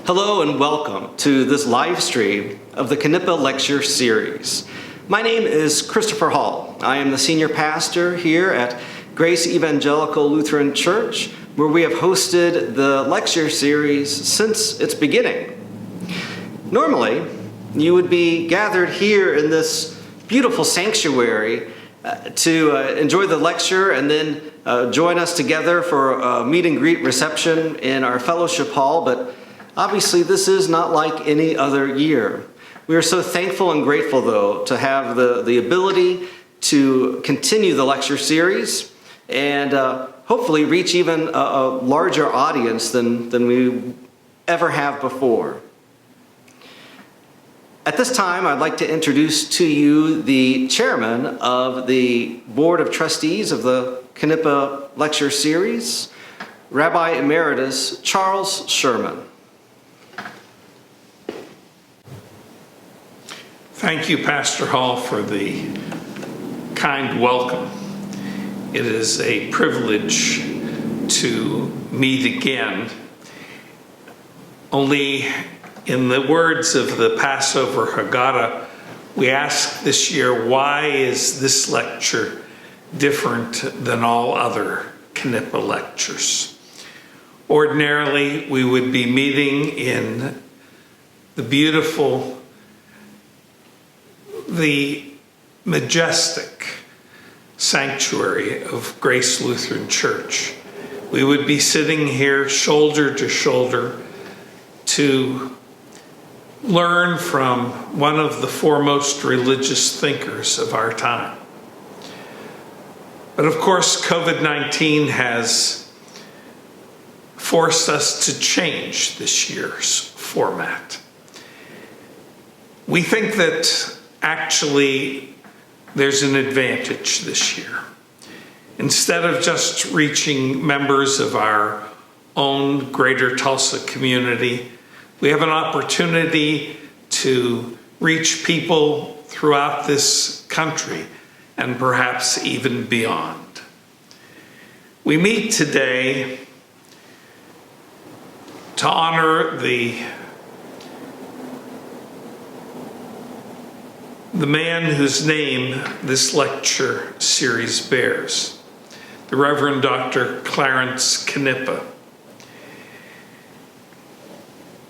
Hello and welcome to this live stream of the Knippa Lecture series. My name is Christopher Hall. I am the senior pastor here at Grace Evangelical Lutheran Church, where we have hosted the lecture series since its beginning. Normally, you would be gathered here in this beautiful sanctuary to enjoy the lecture and then join us together for a meet and greet reception in our fellowship hall, but obviously, this is not like any other year. We are so thankful and grateful, though, to have the ability to continue the lecture series and hopefully reach even a larger audience than we ever have before. At this time, I'd like to introduce to you the chairman of the Board of Trustees of the Knippa Lecture Series, Rabbi Emeritus Charles Sherman. Thank you, Pastor Hall, for the kind welcome. It is a privilege to meet again. Only in the words of the Passover Haggadah, we ask this year, why is this lecture different than all other Knippa lectures? Ordinarily, we would be meeting in the beautiful, the majestic sanctuary of Grace Lutheran Church. We would be sitting here shoulder to shoulder to learn from one of the foremost religious thinkers of our time. But of course, COVID-19 has forced us to change this year's format. We think that actually, there's an advantage this year. Instead of just reaching members of our own greater Tulsa community, we have an opportunity to reach people throughout this country and perhaps even beyond. We meet today to honor the man whose name this lecture series bears, the Reverend Dr. Clarence Knippa.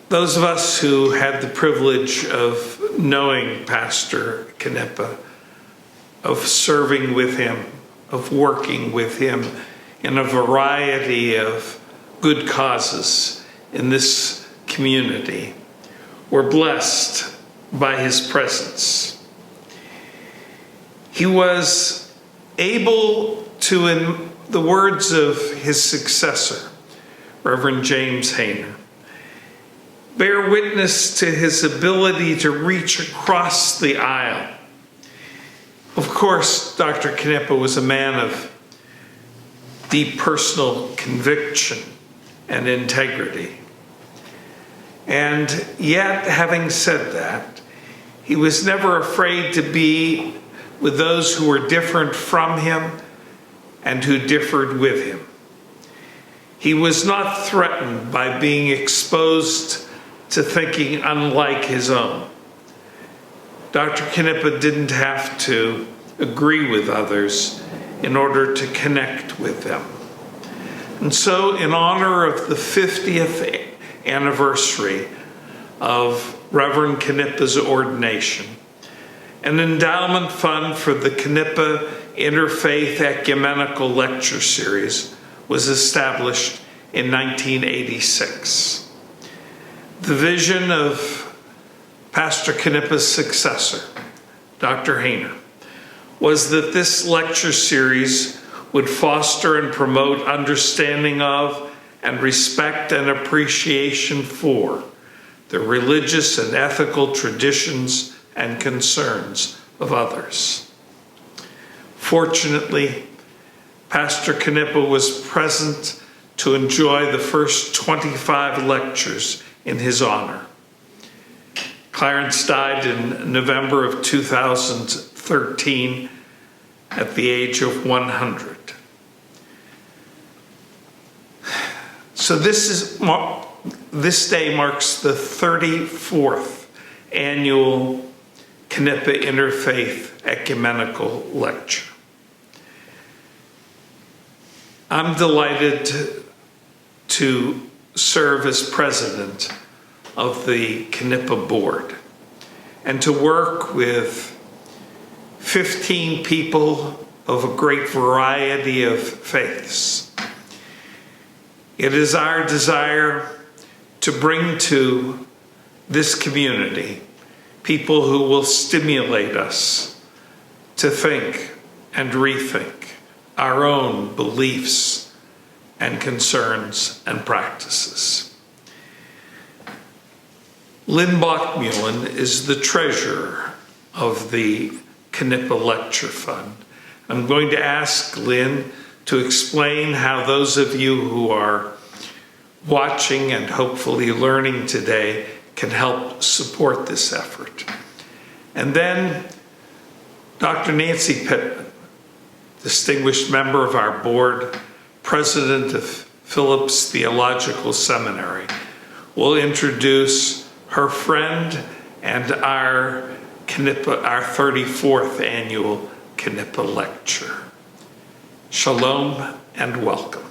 Those of us who had the privilege of knowing Pastor Knippa, of serving with him, of working with him in a variety of good causes in this community, were blessed by his presence. He was able to, in the words of his successor, Reverend James Hayner, bear witness to his ability to reach across the aisle. Of course, Dr. Knippa was a man of deep personal conviction and integrity. And yet, having said that, he was never afraid to be with those who were different from him and who differed with him. He was not threatened by being exposed to thinking unlike his own. Dr. Knippa didn't have to agree with others in order to connect with them. And so, in honor of the 50th anniversary of Reverend Knippa's ordination, an endowment fund for the Divinity Interfaith Ecumenical Lecture series was established in 1986. The vision of Pastor Knippa's successor, Dr. Hayner, was that this lecture series would foster and promote understanding of and respect and appreciation for the religious and ethical traditions and concerns of others. Fortunately, Pastor Knippa was present to enjoy the first 25 lectures in his honor. Clarence died in November of 2013 at the age of 100. So this This day marks the 34th annual Knippa Interfaith Ecumenical Lecture. I'm delighted to serve as president of the Knippa board and to work with 15 people of a great variety of faiths. It is our desire to bring to this community people who will stimulate us to think and rethink our own beliefs and concerns and practices. Lynn Bachmulen is the treasurer of the Knippa Lecture Fund. I'm going to ask Lynn to explain how those of you who are watching and hopefully learning today can help support this effort. And then Dr. Nancy Pittman, distinguished member of our board, president of Phillips Theological Seminary, will introduce her friend and our 34th annual Knippa Lecture. Shalom and welcome.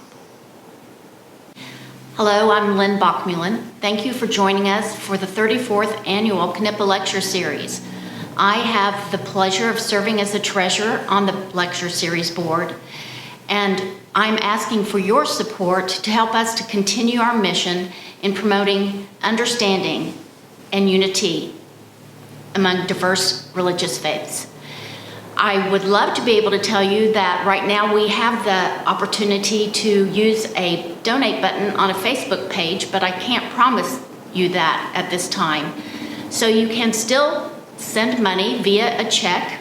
Hello, I'm Lynn Bachmulen. Thank you for joining us for the 34th annual Knippa Lecture Series. I have the pleasure of serving as the treasurer on the lecture series board, and I'm asking for your support to help us to continue our mission in promoting understanding and unity among diverse religious faiths. I would love to be able to tell you that right now we have the opportunity to use a donate button on a Facebook page, but I can't promise you that at this time. So you can still send money via a check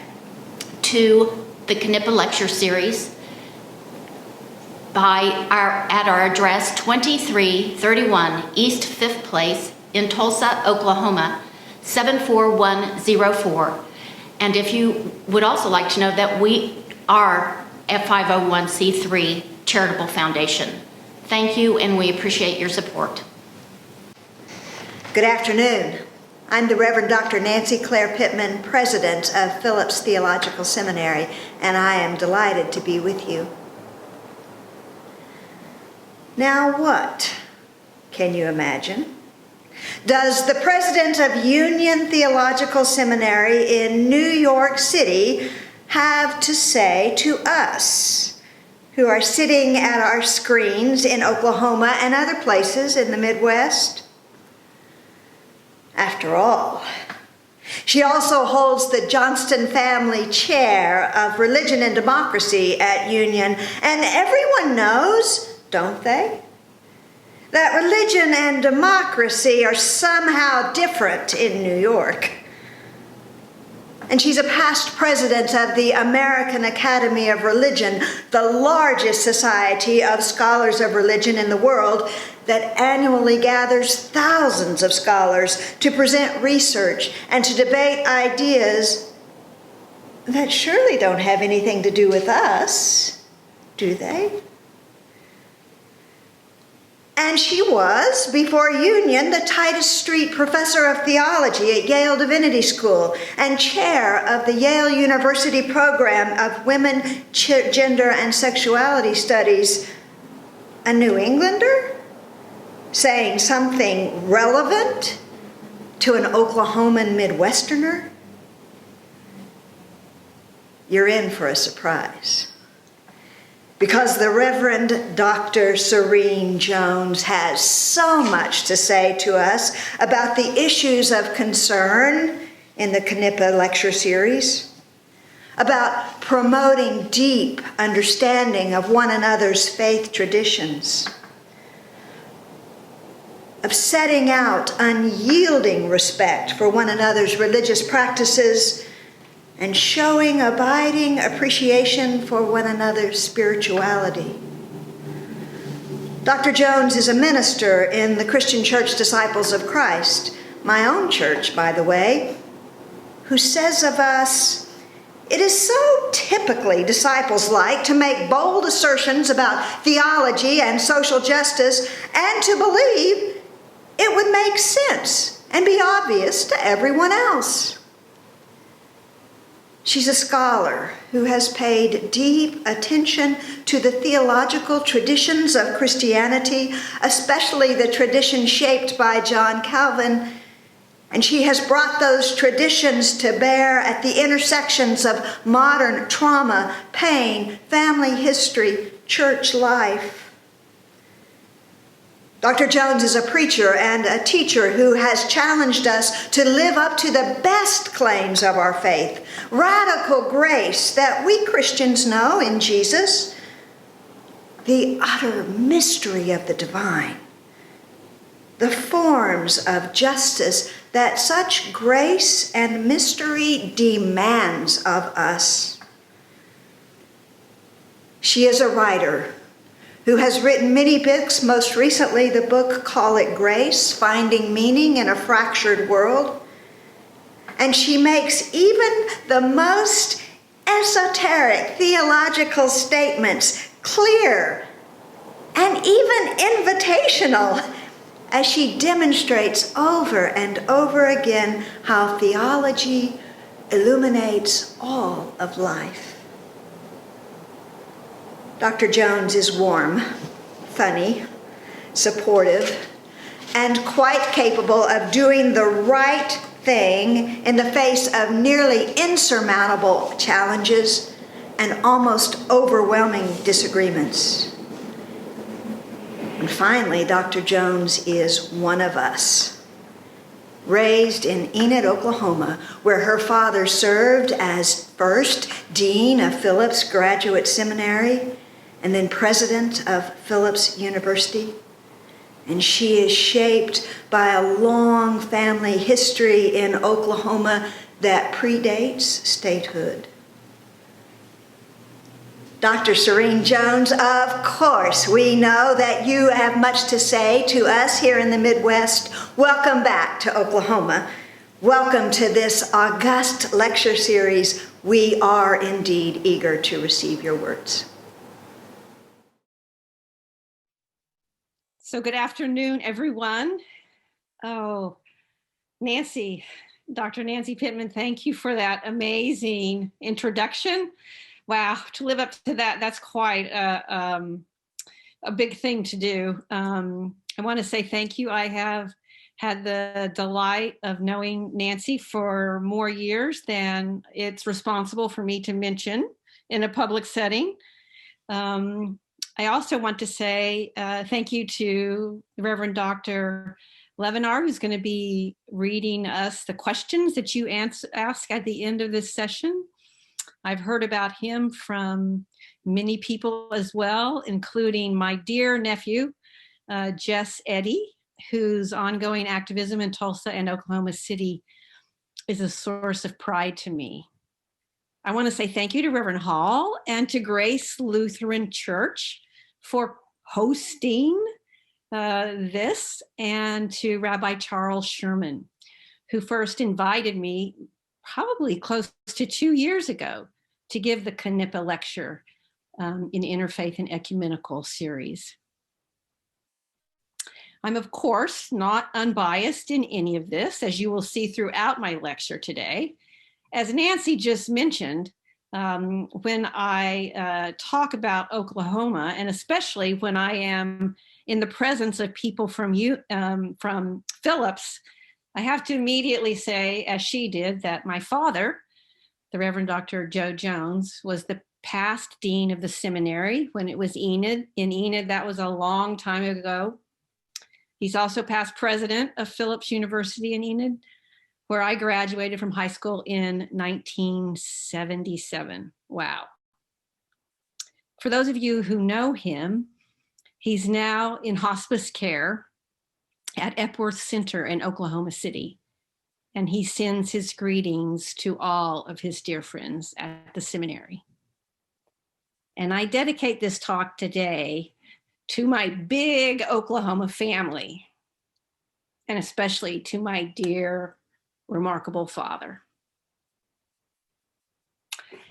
to the Knippa Lecture Series at our address 2331 East 5th Place in Tulsa, Oklahoma, 74104. And if you would also like to know that we are a 501c3 charitable foundation. Thank you, and we appreciate your support. Good afternoon. I'm the Reverend Dr. Nancy Claire Pittman, president of Phillips Theological Seminary, and I am delighted to be with you. Now what, can you imagine, does the president of Union Theological Seminary in New York City have to say to us who are sitting at our screens in Oklahoma and other places in the Midwest? After all, she also holds the Johnston Family Chair of Religion and Democracy at Union, and everyone knows, don't they, that religion and democracy are somehow different in New York. And she's a past president of the American Academy of Religion, the largest society of scholars of religion in the world that annually gathers thousands of scholars to present research and to debate ideas that surely don't have anything to do with us, do they? And she was, before Union, the Titus Street Professor of Theology at Yale Divinity School and chair of the Yale University program of Women, Gender, and Sexuality Studies. A New Englander? Saying something relevant to an Oklahoman Midwesterner? You're in for a surprise. Because the Reverend Dr. Serene Jones has so much to say to us about the issues of concern in the Knippa Lecture Series, about promoting deep understanding of one another's faith traditions, of setting out unyielding respect for one another's religious practices, and showing abiding appreciation for one another's spirituality. Dr. Jones is a minister in the Christian Church Disciples of Christ, my own church, by the way, who says of us, "It is so typically disciples-like to make bold assertions about theology and social justice and to believe it would make sense and be obvious to everyone else. She's a scholar who has paid deep attention to the theological traditions of Christianity, especially the tradition shaped by John Calvin, and she has brought those traditions to bear at the intersections of modern trauma, pain, family history, church life. Dr. Jones is a preacher and a teacher who has challenged us to live up to the best claims of our faith, radical grace that we Christians know in Jesus, the utter mystery of the divine, the forms of justice that such grace and mystery demands of us. She is a writer who has written many books, most recently the book Call It Grace, Finding Meaning in a Fractured World. And she makes even the most esoteric theological statements clear and even invitational as she demonstrates over and over again how theology illuminates all of life. Dr. Jones is warm, funny, supportive, and quite capable of doing the right thing in the face of nearly insurmountable challenges and almost overwhelming disagreements. And finally, Dr. Jones is one of us. Raised in Enid, Oklahoma, where her father served as first dean of Phillips Graduate Seminary and then president of Phillips University. And she is shaped by a long family history in Oklahoma that predates statehood. Dr. Serene Jones, of course, we know that you have much to say to us here in the Midwest. Welcome back to Oklahoma. Welcome to this august lecture series. We are indeed eager to receive your words. So good afternoon, everyone. Oh, Nancy, Dr. Nancy Pittman, thank you for that amazing introduction. Wow, to live up to that, that's quite a big thing to do. I want to say thank you. I have had the delight of knowing Nancy for more years than it's responsible for me to mention in a public setting. I also want to say thank you to the Reverend Dr. Levinar, who's going to be reading us the questions that you ask at the end of this session. I've heard about him from many people as well, including my dear nephew, Jess Eddy, whose ongoing activism in Tulsa and Oklahoma City is a source of pride to me. I want to say thank you to Reverend Hall and to Grace Lutheran Church for hosting this, and to Rabbi Charles Sherman, who first invited me probably close to 2 years ago to give the Knippa Lecture in Interfaith and Ecumenical series. I'm, of course, not unbiased in any of this, as you will see throughout my lecture today. As Nancy just mentioned, when I talk about Oklahoma, and especially when I am in the presence of people from Phillips, I have to immediately say, as she did, that my father, the Reverend Dr. Joe Jones, was the past dean of the seminary when it was Enid. In Enid, that was a long time ago. He's also past president of Phillips University in Enid, where I graduated from high school in 1977. Wow. For those of you who know him, he's now in hospice care at Epworth Center in Oklahoma City. And he sends his greetings to all of his dear friends at the seminary. And I dedicate this talk today to my big Oklahoma family, and especially to my dear, remarkable father.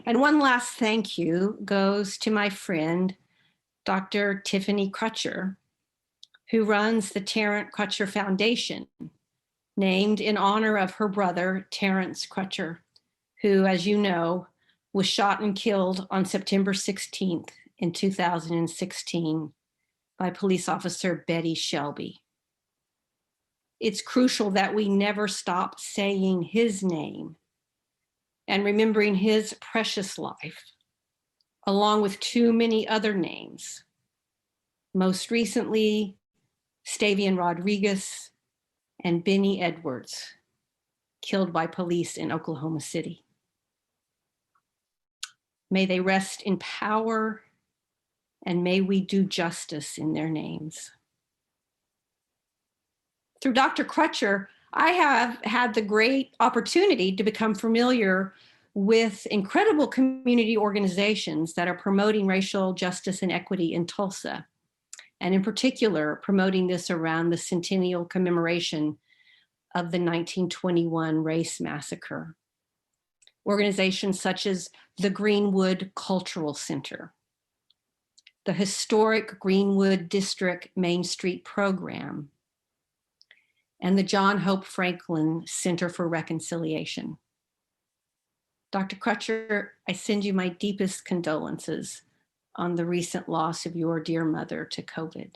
And one last thank you goes to my friend, Dr. Tiffany Crutcher, who runs the Terence Crutcher Foundation, named in honor of her brother, Terence Crutcher, who, as you know, was shot and killed on September 16th in 2016 by police officer Betty Shelby. It's crucial that we never stop saying his name and remembering his precious life, along with too many other names. Most recently, Stavian Rodriguez and Benny Edwards, killed by police in Oklahoma City. May they rest in power, and may we do justice in their names. Through Dr. Crutcher, I have had the great opportunity to become familiar with incredible community organizations that are promoting racial justice and equity in Tulsa, and in particular, promoting this around the centennial commemoration of the 1921 Race Massacre. Organizations such as the Greenwood Cultural Center, the historic Greenwood District Main Street Program, and the John Hope Franklin Center for Reconciliation. Dr. Crutcher, I send you my deepest condolences on the recent loss of your dear mother to COVID.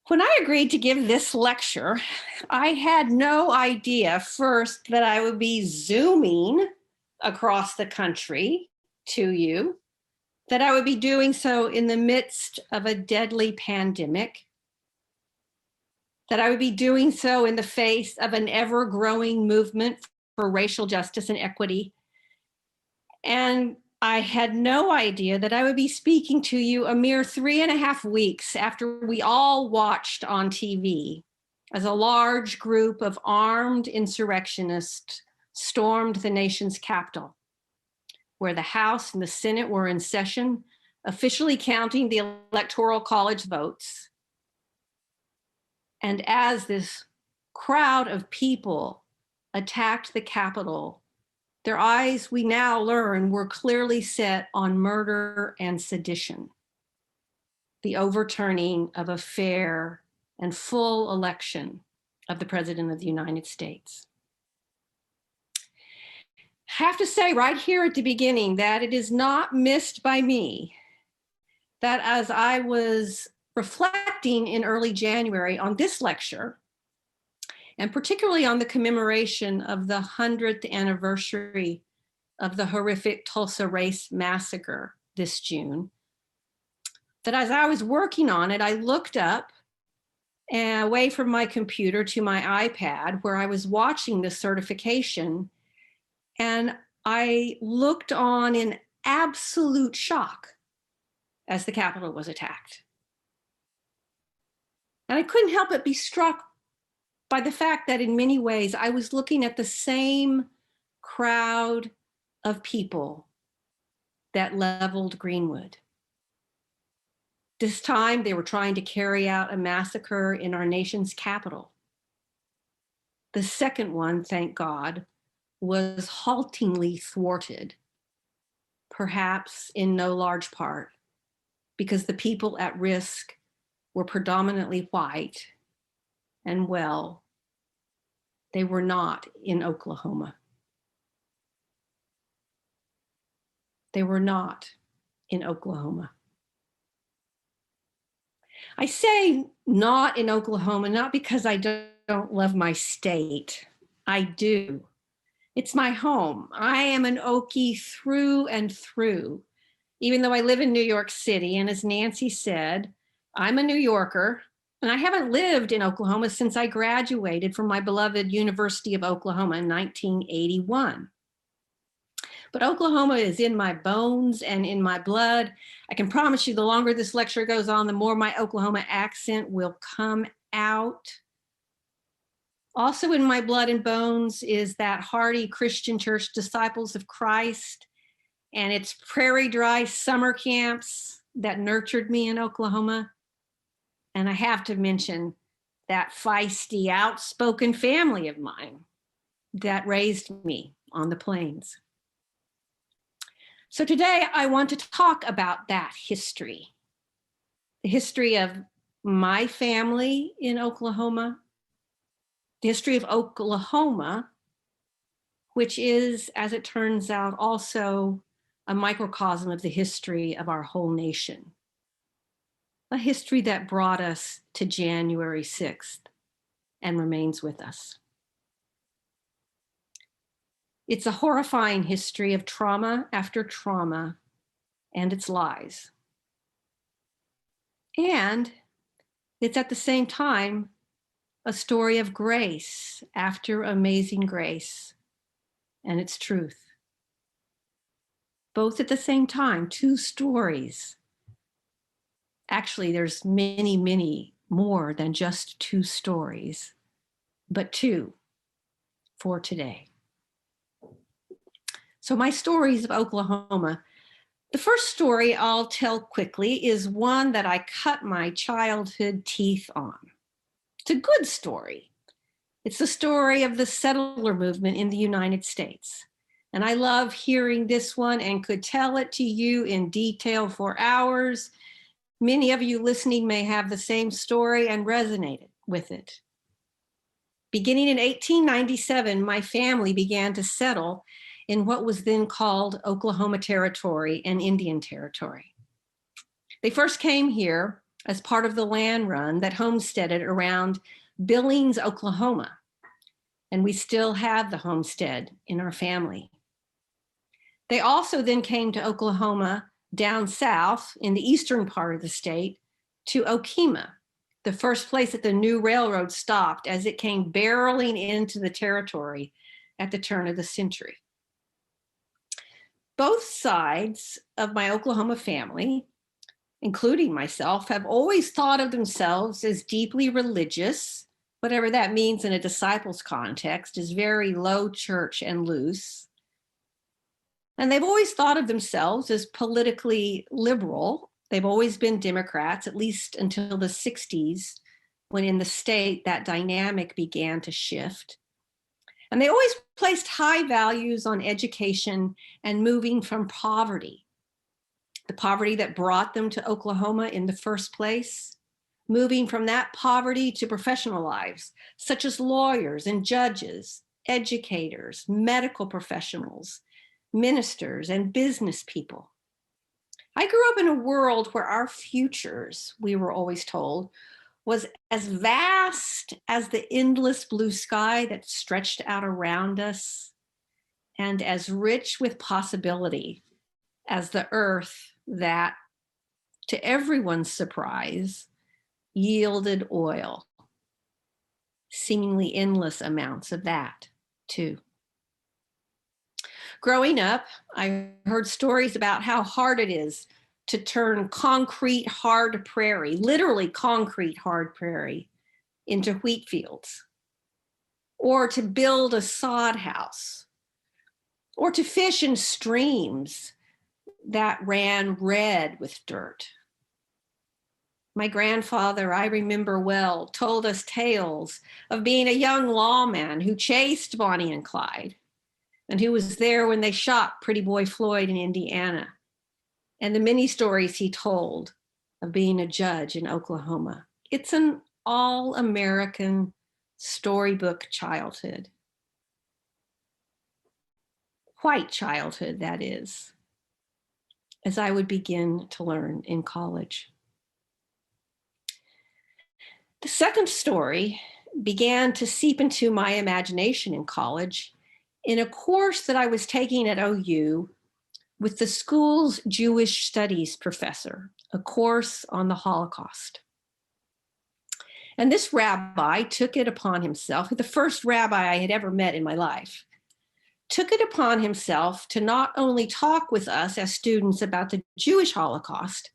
When I agreed to give this lecture, I had no idea first that I would be Zooming across the country to you, that I would be doing so in the midst of a deadly pandemic, that I would be doing so in the face of an ever-growing movement for racial justice and equity. And I had no idea that I would be speaking to you a mere 3.5 weeks after we all watched on TV as a large group of armed insurrectionists stormed the nation's capital, where the House and the Senate were in session, officially counting the Electoral College votes. And as this crowd of people attacked the Capitol, their eyes, we now learn, were clearly set on murder and sedition, the overturning of a fair and full election of the President of the United States. I have to say right here at the beginning that it is not missed by me that as I was reflecting in early January on this lecture, and particularly on the commemoration of the 100th anniversary of the horrific Tulsa Race Massacre this June, that as I was working on it, I looked up and away from my computer to my iPad where I was watching the certification, and I looked on in absolute shock as the Capitol was attacked. And I couldn't help but be struck by the fact that in many ways I was looking at the same crowd of people that leveled Greenwood. This time they were trying to carry out a massacre in our nation's capital. The second one, thank God, was haltingly thwarted, perhaps in no large part because the people at risk were predominantly white, and well, they were not in Oklahoma. They were not in Oklahoma. I say not in Oklahoma, not because I don't love my state. I do. It's my home. I am an Okie through and through, even though I live in New York City. And as Nancy said, I'm a New Yorker, and I haven't lived in Oklahoma since I graduated from my beloved University of Oklahoma in 1981. But Oklahoma is in my bones and in my blood. I can promise you the longer this lecture goes on, the more my Oklahoma accent will come out. Also in my blood and bones is that hearty Christian church, Disciples of Christ, and its prairie dry summer camps that nurtured me in Oklahoma. And I have to mention that feisty, outspoken family of mine that raised me on the plains. So today I want to talk about that history the history of my family in Oklahoma, the history of Oklahoma, which is, as it turns out, also a microcosm of the history of our whole nation. A history that brought us to January 6th and remains with us. It's a horrifying history of trauma after trauma and its lies. And it's at the same time a story of grace after amazing grace and its truth. Both at the same time, two stories. Actually, there's many, many more than just two stories, but two for today. So my stories of Oklahoma. The first story I'll tell quickly is one that I cut my childhood teeth on. It's a good story. It's the story of the settler movement in the United States. And I love hearing this one and could tell it to you in detail for hours. Many of you listening may have the same story and resonated with it. Beginning in 1897, my family began to settle in what was then called Oklahoma Territory and Indian Territory. They first came here as part of the land run that homesteaded around Billings, Oklahoma, and we still have the homestead in our family. They also then came to Oklahoma down south in the eastern part of the state to Okemah, the first place that the new railroad stopped as it came barreling into the territory at the turn of the century. Both sides of my Oklahoma family, including myself, have always thought of themselves as deeply religious, whatever that means in a disciples context, is very low church and loose. And they've always thought of themselves as politically liberal. They've always been Democrats, at least until the 60s, when in the state that dynamic began to shift. And they always placed high values on education and moving from poverty, the poverty that brought them to Oklahoma in the first place, moving from that poverty to professional lives, such as lawyers and judges, educators, medical professionals, ministers, and business people. I grew up in a world where our futures, we were always told, was as vast as the endless blue sky that stretched out around us, and as rich with possibility as the earth that, to everyone's surprise, yielded oil. Seemingly endless amounts of that, too. Growing up, I heard stories about how hard it is to turn concrete hard prairie, literally concrete hard prairie, into wheat fields, or to build a sod house, or to fish in streams that ran red with dirt. My grandfather, I remember well, told us tales of being a young lawman who chased Bonnie and Clyde, and who was there when they shot Pretty Boy Floyd in Indiana, and the many stories he told of being a judge in Oklahoma. It's an all-American storybook childhood. White childhood, that is, as I would begin to learn in college. The second story began to seep into my imagination in college in a course that I was taking at OU with the school's Jewish studies professor, a course on the Holocaust. And this rabbi took it upon himself, the first rabbi I had ever met in my life, took it upon himself to not only talk with us as students about the Jewish Holocaust,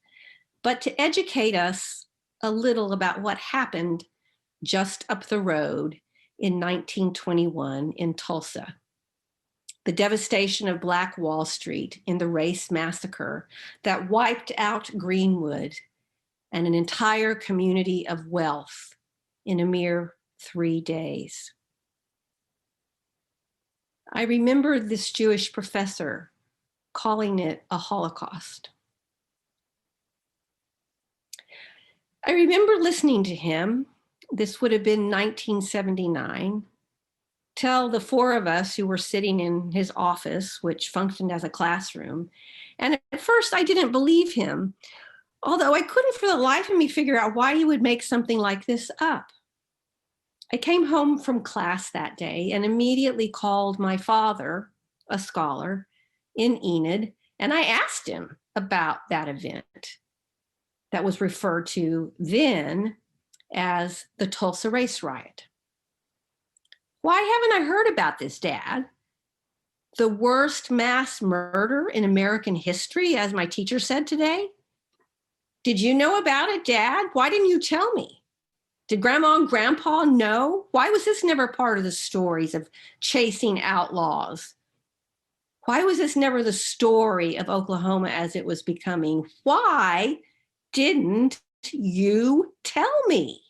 but to educate us a little about what happened just up the road in 1921 in Tulsa. The devastation of Black Wall Street in the Race Massacre that wiped out Greenwood and an entire community of wealth in a mere 3 days. I remember this Jewish professor calling it a Holocaust. I remember listening to him, this would have been 1979, tell the four of us who were sitting in his office, which functioned as a classroom. And at first I didn't believe him, although I couldn't for the life of me figure out why he would make something like this up. I came home from class that day and immediately called my father, a scholar, in Enid, and I asked him about that event that was referred to then as the Tulsa Race Riot. Why haven't I heard about this, Dad? The worst mass murder in American history, as my teacher said today? Did you know about it, Dad? Why didn't you tell me? Did Grandma and Grandpa know? Why was this never part of the stories of chasing outlaws? Why was this never the story of Oklahoma as it was becoming? Why didn't you tell me?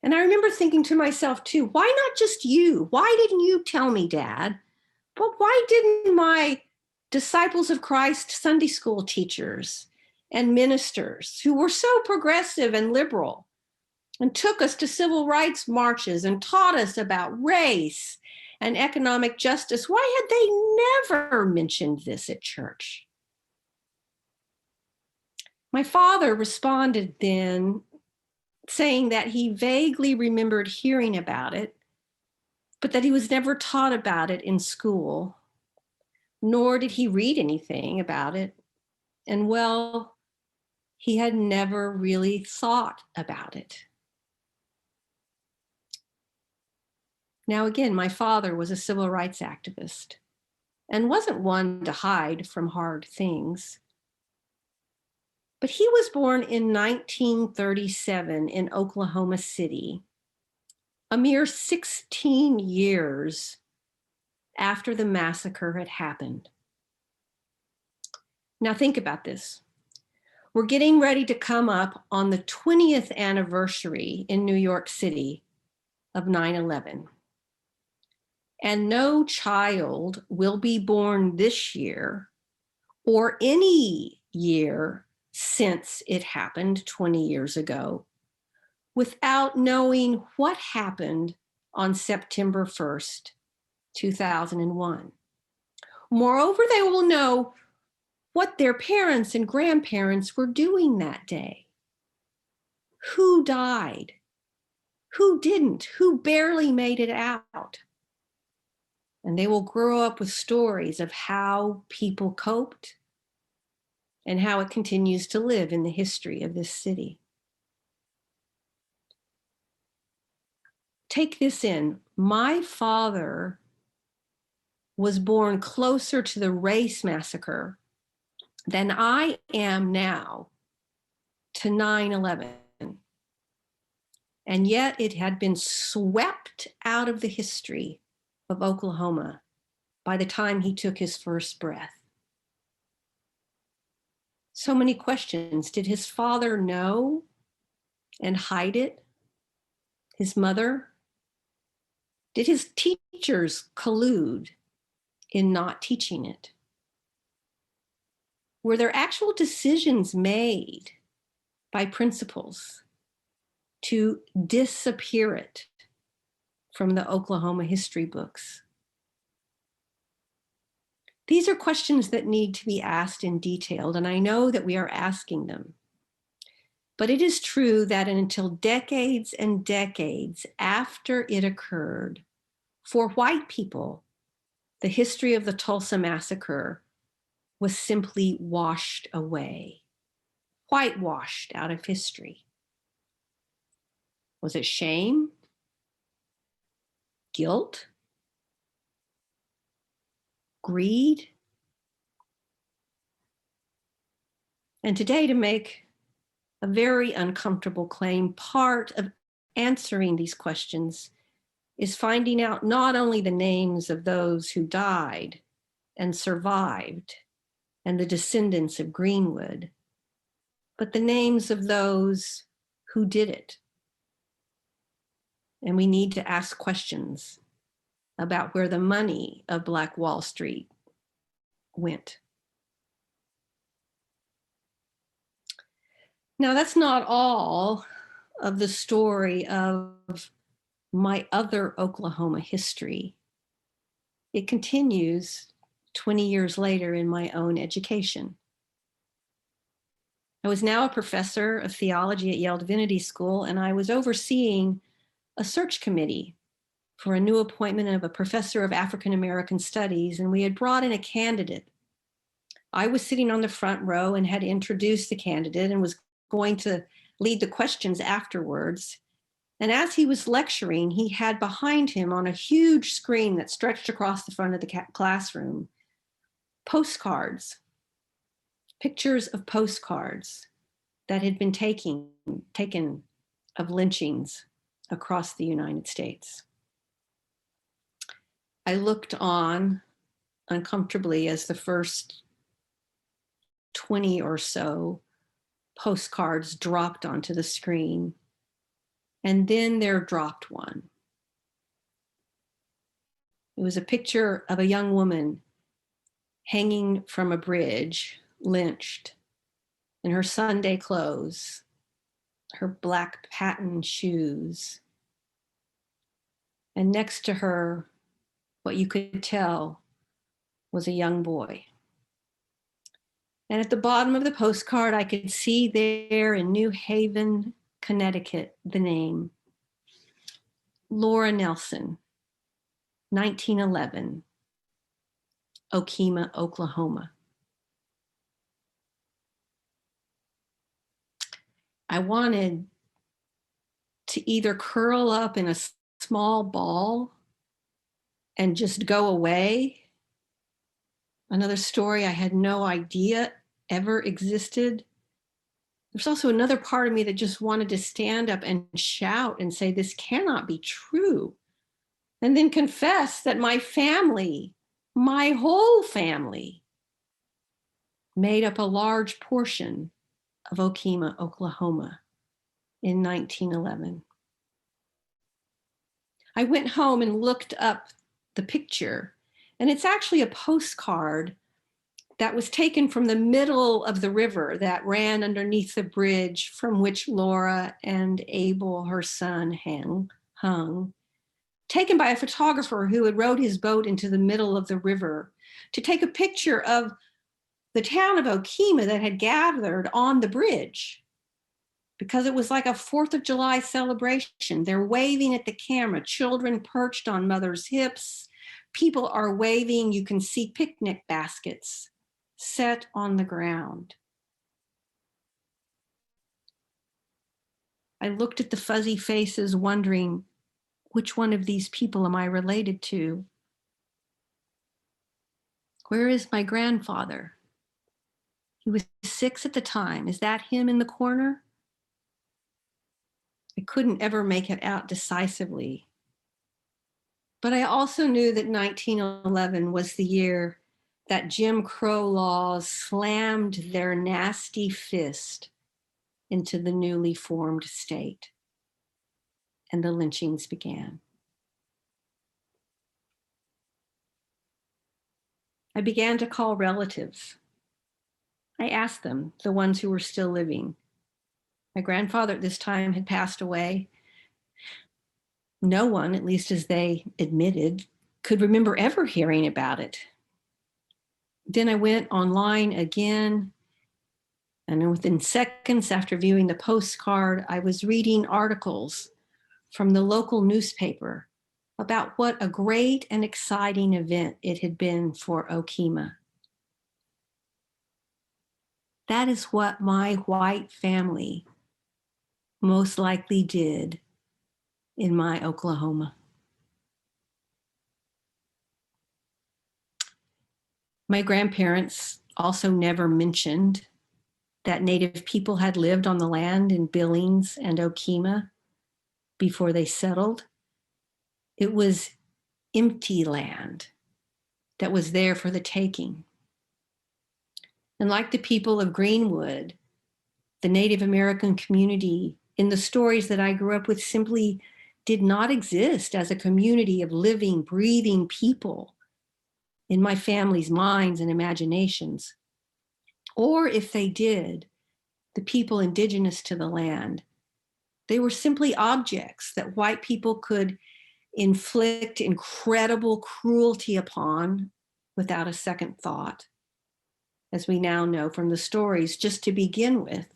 And I remember thinking to myself too, why not just you? Why didn't you tell me, Dad? But why didn't my Disciples of Christ Sunday school teachers and ministers who were so progressive and liberal and took us to civil rights marches and taught us about race and economic justice, why had they never mentioned this at church? My father responded then, saying that he vaguely remembered hearing about it, but that he was never taught about it in school, nor did he read anything about it. And well, he had never really thought about it. Now, again, my father was a civil rights activist and wasn't one to hide from hard things. But he was born in 1937 in Oklahoma City, a mere 16 years after the massacre had happened. Now think about this. We're getting ready to come up on the 20th anniversary in New York City of 9/11. And no child will be born this year or any year since it happened 20 years ago without knowing what happened on September 1st, 2001. Moreover, they will know what their parents and grandparents were doing that day. Who died? Who didn't? Who barely made it out? And they will grow up with stories of how people coped and how it continues to live in the history of this city. Take this in. My father was born closer to the race massacre than I am now to 9/11. And yet it had been swept out of the history of Oklahoma by the time he took his first breath. So many questions. Did his father know and hide it? His mother? Did his teachers collude in not teaching it? Were there actual decisions made by principals to disappear it from the Oklahoma history books? These are questions that need to be asked in detail, and I know that we are asking them. But it is true that until decades and decades after it occurred, for white people, the history of the Tulsa Massacre was simply washed away, whitewashed out of history. Was it shame? Guilt? Greed? And today, to make a very uncomfortable claim, part of answering these questions is finding out not only the names of those who died and survived and the descendants of Greenwood, but the names of those who did it. And we need to ask questions about where the money of Black Wall Street went. Now, that's not all of the story of my other Oklahoma history. It continues 20 years later in my own education. I was now a professor of theology at Yale Divinity School, and I was overseeing a search committee for a new appointment of a professor of African American studies, and we had brought in a candidate. I was sitting on the front row and had introduced the candidate and was going to lead the questions afterwards. And as he was lecturing, he had behind him on a huge screen that stretched across the front of the classroom, postcards, pictures of postcards that had been taken of lynchings across the United States. I looked on uncomfortably as the first 20 or so postcards dropped onto the screen, and then there dropped one. It was a picture of a young woman hanging from a bridge, lynched, in her Sunday clothes, her black patent shoes. And next to her, what you could tell was a young boy. And at the bottom of the postcard, I could see there in New Haven, Connecticut, the name Laura Nelson, 1911, Okemah, Oklahoma. I wanted to either curl up in a small ball and just go away. Another story I had no idea ever existed. There's also another part of me that just wanted to stand up and shout and say, this cannot be true. And then confess that my family, my whole family, made up a large portion of Okemah, Oklahoma in 1911. I went home and looked up the picture, and it's actually a postcard that was taken from the middle of the river that ran underneath the bridge from which Laura and Abel, her son, hung, taken by a photographer who had rowed his boat into the middle of the river to take a picture of the town of Okemah that had gathered on the bridge, because it was like a 4th of July celebration. They're waving at the camera, children perched on mothers' hips, people are waving. You can see picnic baskets set on the ground. I looked at the fuzzy faces, wondering, which one of these people am I related to? Where is my grandfather? He was 6 at the time. Is that him in the corner? I couldn't ever make it out decisively. But I also knew that 1911 was the year that Jim Crow laws slammed their nasty fist into the newly formed state, and the lynchings began. I began to call relatives. I asked them, the ones who were still living. My grandfather at this time had passed away. No one, at least as they admitted, could remember ever hearing about it. Then I went online again, and within seconds after viewing the postcard, I was reading articles from the local newspaper about what a great and exciting event it had been for Okemah. That is what my white family most likely did in my Oklahoma. My grandparents also never mentioned that Native people had lived on the land in Billings and Okemah before they settled. It was empty land that was there for the taking. And like the people of Greenwood, the Native American community in the stories that I grew up with simply did not exist as a community of living, breathing people in my family's minds and imaginations. Or if they did, the people indigenous to the land. They were simply objects that white people could inflict incredible cruelty upon without a second thought, as we now know from the stories, just to begin with,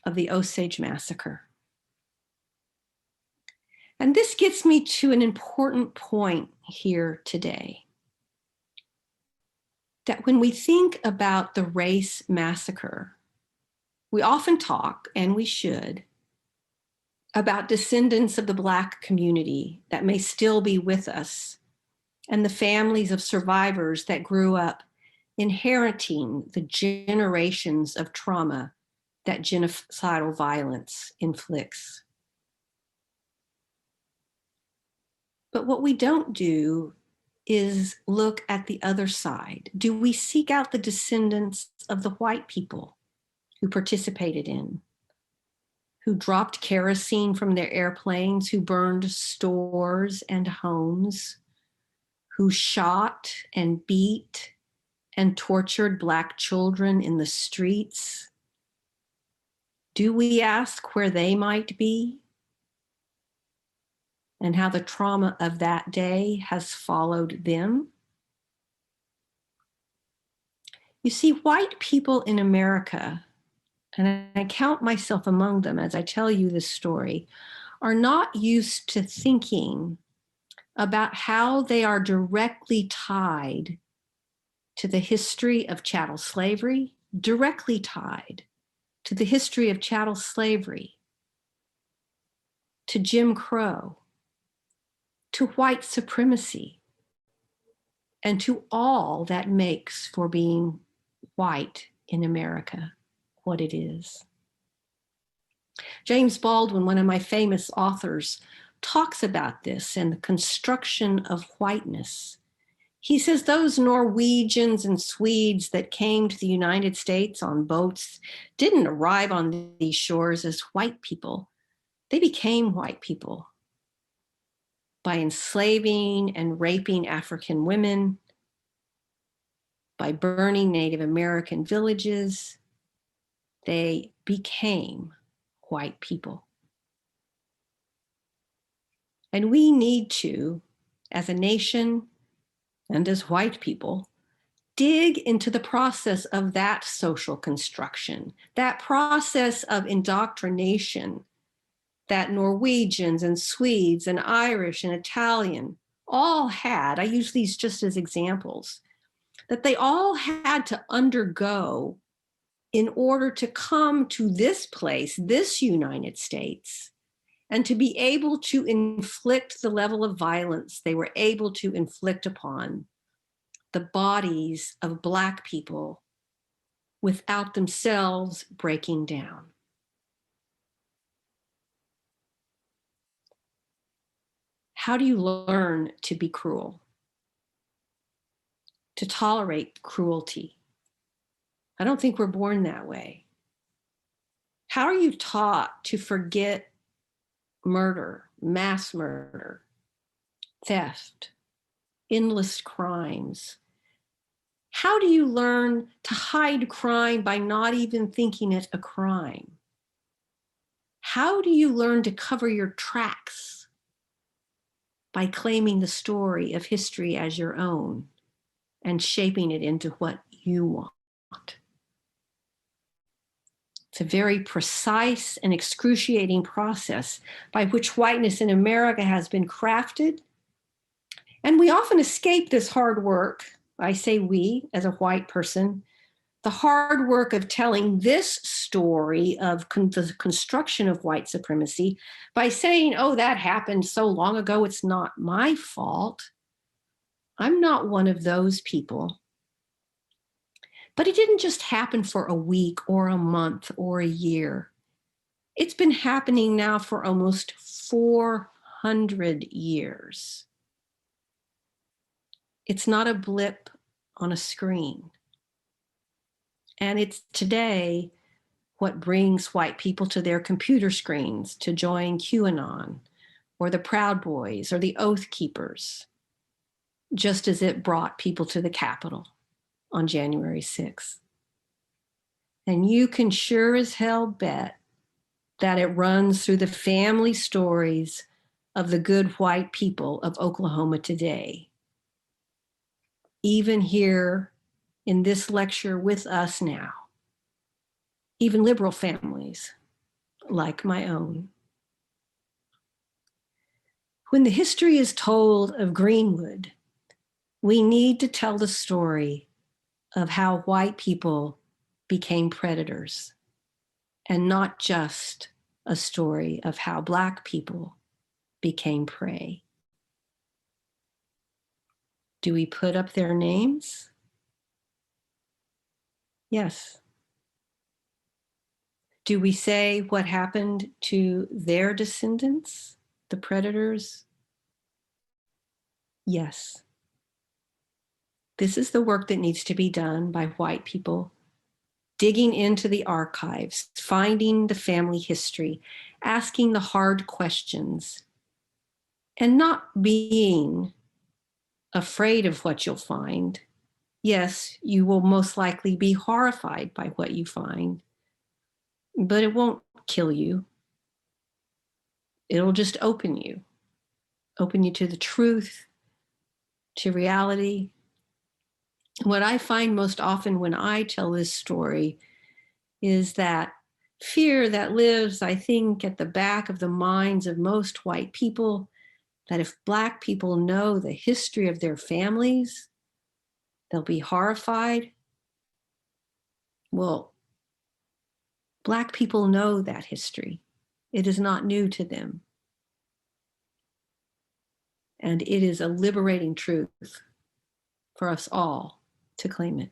of the Osage Massacre. And this gets me to an important point here today. That when we think about the race massacre, we often talk, and we should, about descendants of the Black community that may still be with us, and the families of survivors that grew up inheriting the generations of trauma that genocidal violence inflicts. But what we don't do is look at the other side. Do we seek out the descendants of the white people who participated in, who dropped kerosene from their airplanes, who burned stores and homes, who shot and beat and tortured Black children in the streets? Do we ask where they might be and how the trauma of that day has followed them? You see, white people in America, and I count myself among them as I tell you this story, are not used to thinking about how they are directly tied to the history of chattel slavery, directly tied to the history of chattel slavery, to Jim Crow, to white supremacy, and to all that makes for being white in America what it is. James Baldwin, one of my famous authors, talks about this and the construction of whiteness. He says those Norwegians and Swedes that came to the United States on boats didn't arrive on these shores as white people. They became white people by enslaving and raping African women, by burning Native American villages. They became white people. And we need to, as a nation and as white people, dig into the process of that social construction, that process of indoctrination that Norwegians and Swedes and Irish and Italian all had. I use these just as examples, that they all had to undergo in order to come to this place, this United States, and to be able to inflict the level of violence they were able to inflict upon the bodies of Black people without themselves breaking down. How do you learn to be cruel? To tolerate cruelty? I don't think we're born that way. How are you taught to forget murder, mass murder, theft, endless crimes? How do you learn to hide crime by not even thinking it a crime? How do you learn to cover your tracks by claiming the story of history as your own and shaping it into what you want? It's a very precise and excruciating process by which whiteness in America has been crafted. And we often escape this hard work. I say we, as a white person, the hard work of telling this story of the construction of white supremacy by saying, oh, that happened so long ago, it's not my fault. I'm not one of those people. But it didn't just happen for a week or a month or a year. It's been happening now for almost 400 years. It's not a blip on a screen. And it's today what brings white people to their computer screens to join QAnon or the Proud Boys or the Oath Keepers, just as it brought people to the Capitol on January 6th. And you can sure as hell bet that it runs through the family stories of the good white people of Oklahoma today. Even here in this lecture with us now, even liberal families like my own. When the history is told of Greenwood, we need to tell the story of how white people became predators, and not just a story of how Black people became prey. Do we put up their names? Yes. Do we say what happened to their descendants, the predators? Yes. This is the work that needs to be done by white people, digging into the archives, finding the family history, asking the hard questions, and not being afraid of what you'll find. Yes, you will most likely be horrified by what you find, but it won't kill you. It'll just open you to the truth, to reality. What I find most often when I tell this story is that fear that lives, I think, at the back of the minds of most white people, that if Black people know the history of their families, they'll be horrified. Well, Black people know that history. It is not new to them. And it is a liberating truth for us all to claim it.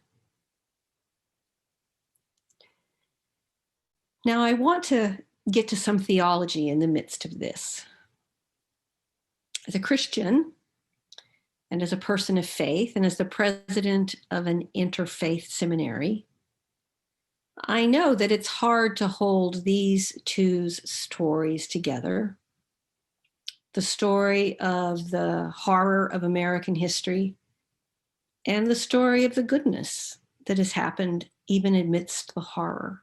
Now, I want to get to some theology in the midst of this. As a Christian, and as a person of faith, and as the president of an interfaith seminary, I know that it's hard to hold these two stories together. The story of the horror of American history and the story of the goodness that has happened even amidst the horror.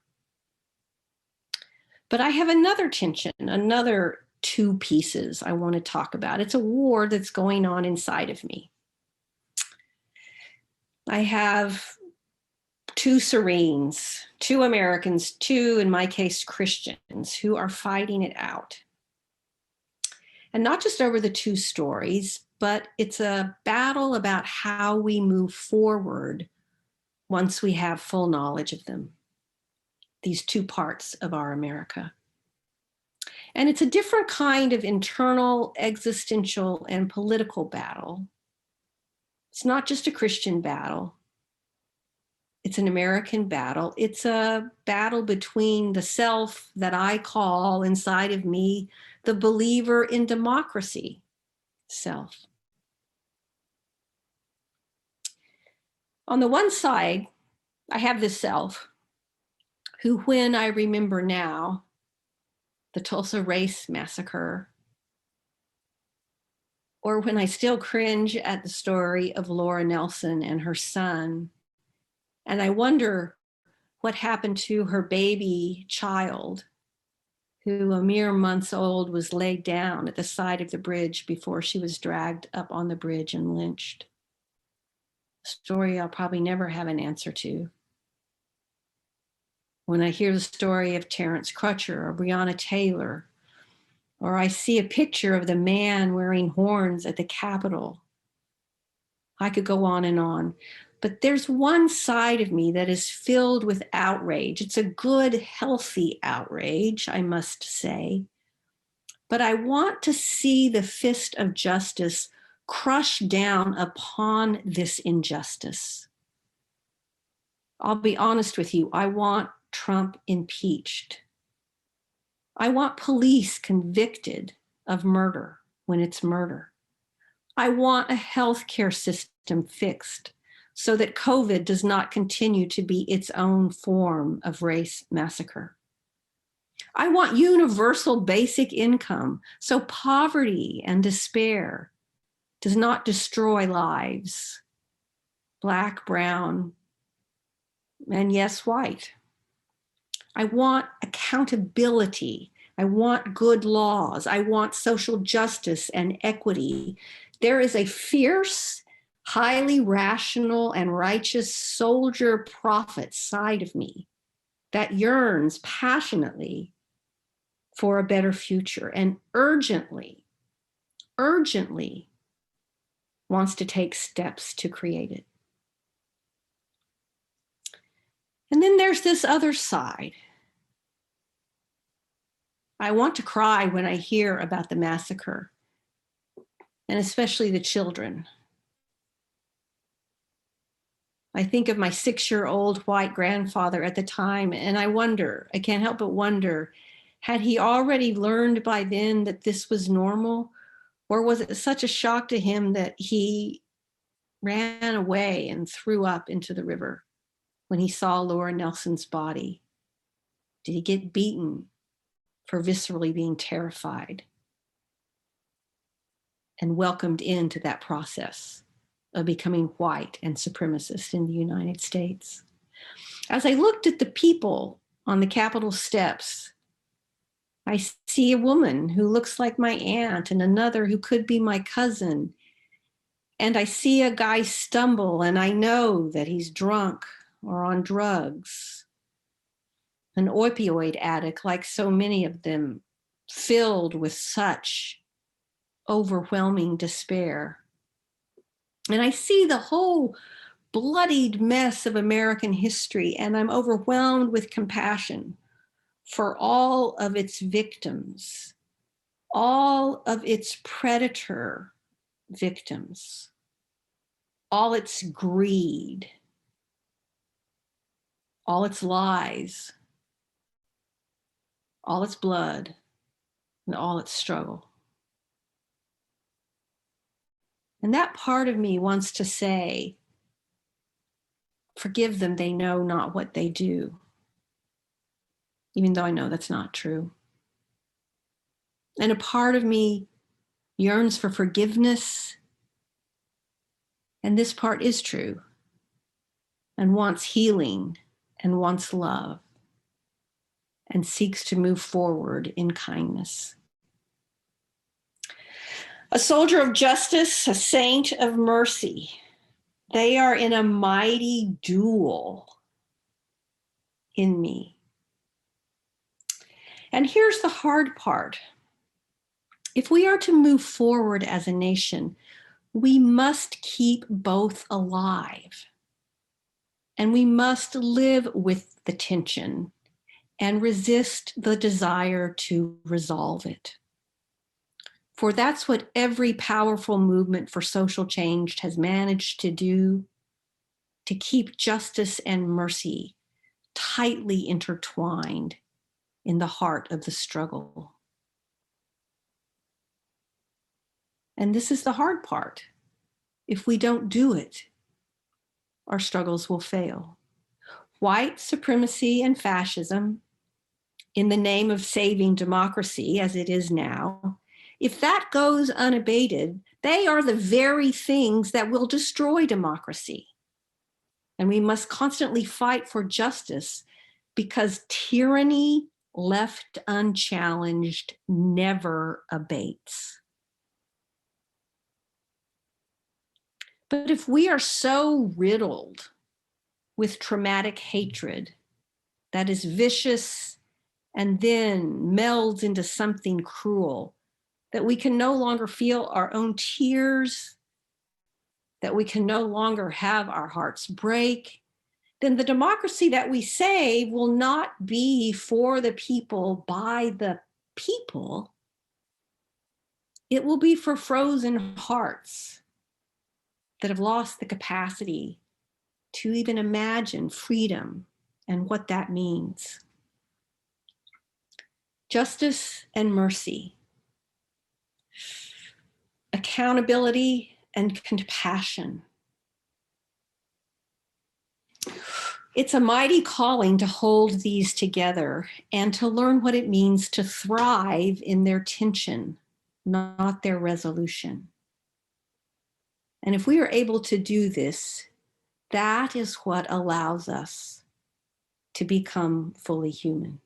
But I have another tension, another two pieces I want to talk about. It's a war that's going on inside of me. I have two Serenes, two Americans, two, in my case, Christians, who are fighting it out. And not just over the two stories, but it's a battle about how we move forward once we have full knowledge of them, these two parts of our America. And it's a different kind of internal, existential, and political battle. It's not just a Christian battle. It's an American battle. It's a battle between the self that I call inside of me the believer in democracy self. On the one side, I have this self who, when I remember now the Tulsa Race Massacre, or when I still cringe at the story of Laura Nelson and her son, and I wonder what happened to her baby child, who a mere months old was laid down at the side of the bridge before she was dragged up on the bridge and lynched. A story I'll probably never have an answer to. When I hear the story of Terrence Crutcher or Breonna Taylor, or I see a picture of the man wearing horns at the Capitol, I could go on and on. But there's one side of me that is filled with outrage. It's a good, healthy outrage, I must say. But I want to see the fist of justice crush down upon this injustice. I'll be honest with you, I want Trump impeached. I want police convicted of murder when it's murder. I want a healthcare system fixed so that COVID does not continue to be its own form of race massacre. I want universal basic income so poverty and despair does not destroy lives, Black, brown, and yes, white. I want accountability. I want good laws. I want social justice and equity. There is a fierce, highly rational and righteous soldier prophet side of me that yearns passionately for a better future and urgently wants to take steps to create it. And then there's this other side. I want to cry when I hear about the massacre, and especially the children. I think of my 6-year-old white grandfather at the time, and I can't help but wonder, had he already learned by then that this was normal? Or was it such a shock to him that he ran away and threw up into the river when he saw Laura Nelson's body? Did he get beaten for viscerally being terrified and welcomed into that process of becoming white and supremacist in the United States? As I looked at the people on the Capitol steps, I see a woman who looks like my aunt and another who could be my cousin. And I see a guy stumble and I know that he's drunk or on drugs, an opioid addict like so many of them, filled with such overwhelming despair. And I see the whole bloodied mess of American history, and I'm overwhelmed with compassion for all of its victims, all of its predator victims, all its greed, all its lies, all its blood, and all its struggle. And that part of me wants to say, forgive them, they know not what they do. Even though I know that's not true. And a part of me yearns for forgiveness. And this part is true. And wants healing and wants love. And seeks to move forward in kindness. A soldier of justice, a saint of mercy. They are in a mighty duel in me. And here's the hard part. If we are to move forward as a nation, we must keep both alive. And we must live with the tension and resist the desire to resolve it. For that's what every powerful movement for social change has managed to do, to keep justice and mercy tightly intertwined in the heart of the struggle. And this is the hard part. If we don't do it, our struggles will fail. White supremacy and fascism, in the name of saving democracy as it is now, if that goes unabated, they are the very things that will destroy democracy. And we must constantly fight for justice because tyranny left unchallenged never abates. But if we are so riddled with traumatic hatred that is vicious and then melds into something cruel, that we can no longer feel our own tears, that we can no longer have our hearts break, then the democracy that we save will not be for the people, by the people. It will be for frozen hearts that have lost the capacity to even imagine freedom and what that means. Justice and mercy, accountability and compassion. It's a mighty calling to hold these together and to learn what it means to thrive in their tension, not their resolution. And if we are able to do this, that is what allows us to become fully human.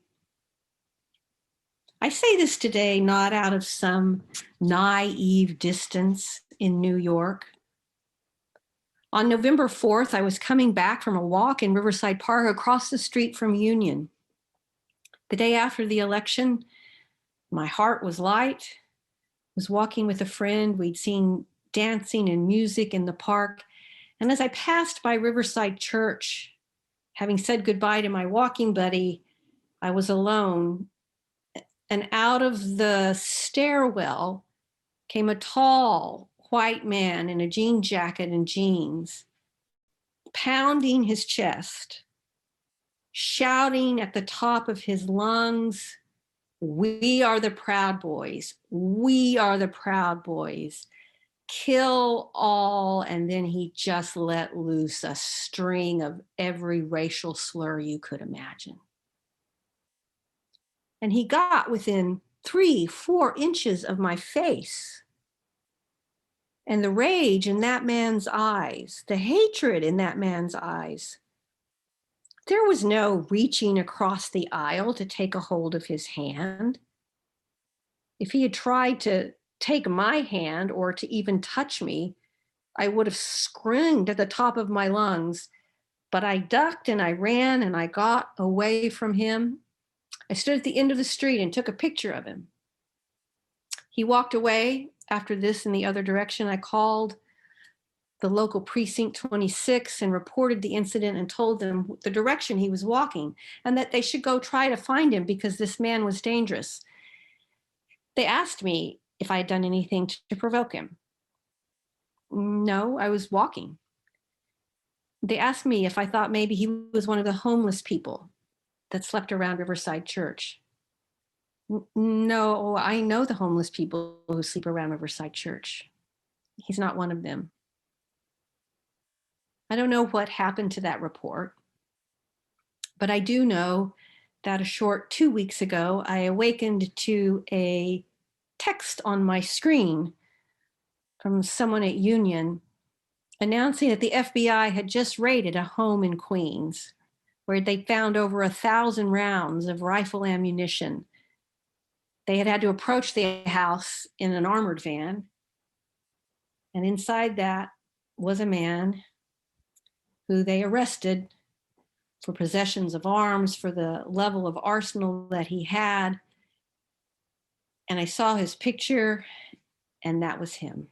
I say this today not out of some naive distance in New York. On November 4th, I was coming back from a walk in Riverside Park across the street from Union. The day after the election, my heart was light. I was walking with a friend. We'd seen dancing and music in the park. And as I passed by Riverside Church, having said goodbye to my walking buddy, I was alone. And out of the stairwell came a tall white man in a jean jacket and jeans, pounding his chest, shouting at the top of his lungs, "We are the Proud Boys. We are the Proud Boys. Kill all." And then he just let loose a string of every racial slur you could imagine. And he got within 3-4 inches of my face. And the rage in that man's eyes, the hatred in that man's eyes, there was no reaching across the aisle to take a hold of his hand. If he had tried to take my hand or to even touch me, I would have screamed at the top of my lungs. But I ducked and I ran and I got away from him. I stood at the end of the street and took a picture of him. He walked away after this in the other direction. I called the local precinct 26 and reported the incident and told them the direction he was walking and that they should go try to find him because this man was dangerous. They asked me if I had done anything to provoke him. No, I was walking. They asked me if I thought maybe he was one of the homeless people that slept around Riverside Church. No, I know the homeless people who sleep around Riverside Church. He's not one of them. I don't know what happened to that report, but I do know that a short 2 weeks ago, I awakened to a text on my screen from someone at Union announcing that the FBI had just raided a home in Queens where they found over 1,000 rounds of rifle ammunition. They had to approach the house in an armored van. And inside that was a man who they arrested for possessions of arms, for the level of arsenal that he had. And I saw his picture, and that was him.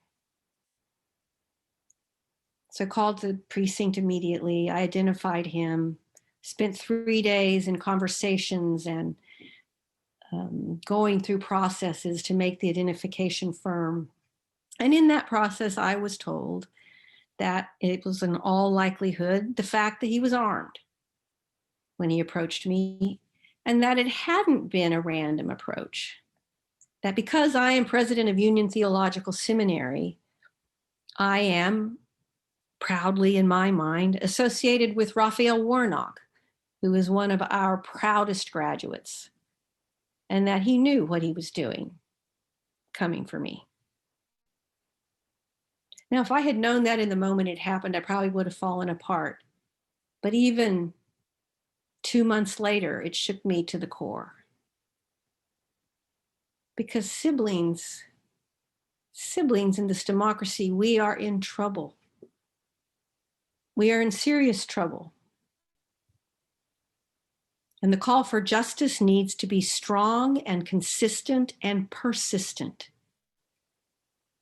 So I called the precinct immediately. I identified him, spent 3 days in conversations and going through processes to make the identification firm. And in that process, I was told that it was in all likelihood the fact that he was armed when he approached me, and that it hadn't been a random approach. That because I am president of Union Theological Seminary, I am proudly, in my mind, associated with Raphael Warnock, who is one of our proudest graduates, and that he knew what he was doing, coming for me. Now, if I had known that in the moment it happened, I probably would have fallen apart. But even 2 months later, it shook me to the core. Because siblings in this democracy, we are in trouble. We are in serious trouble. And the call for justice needs to be strong and consistent and persistent.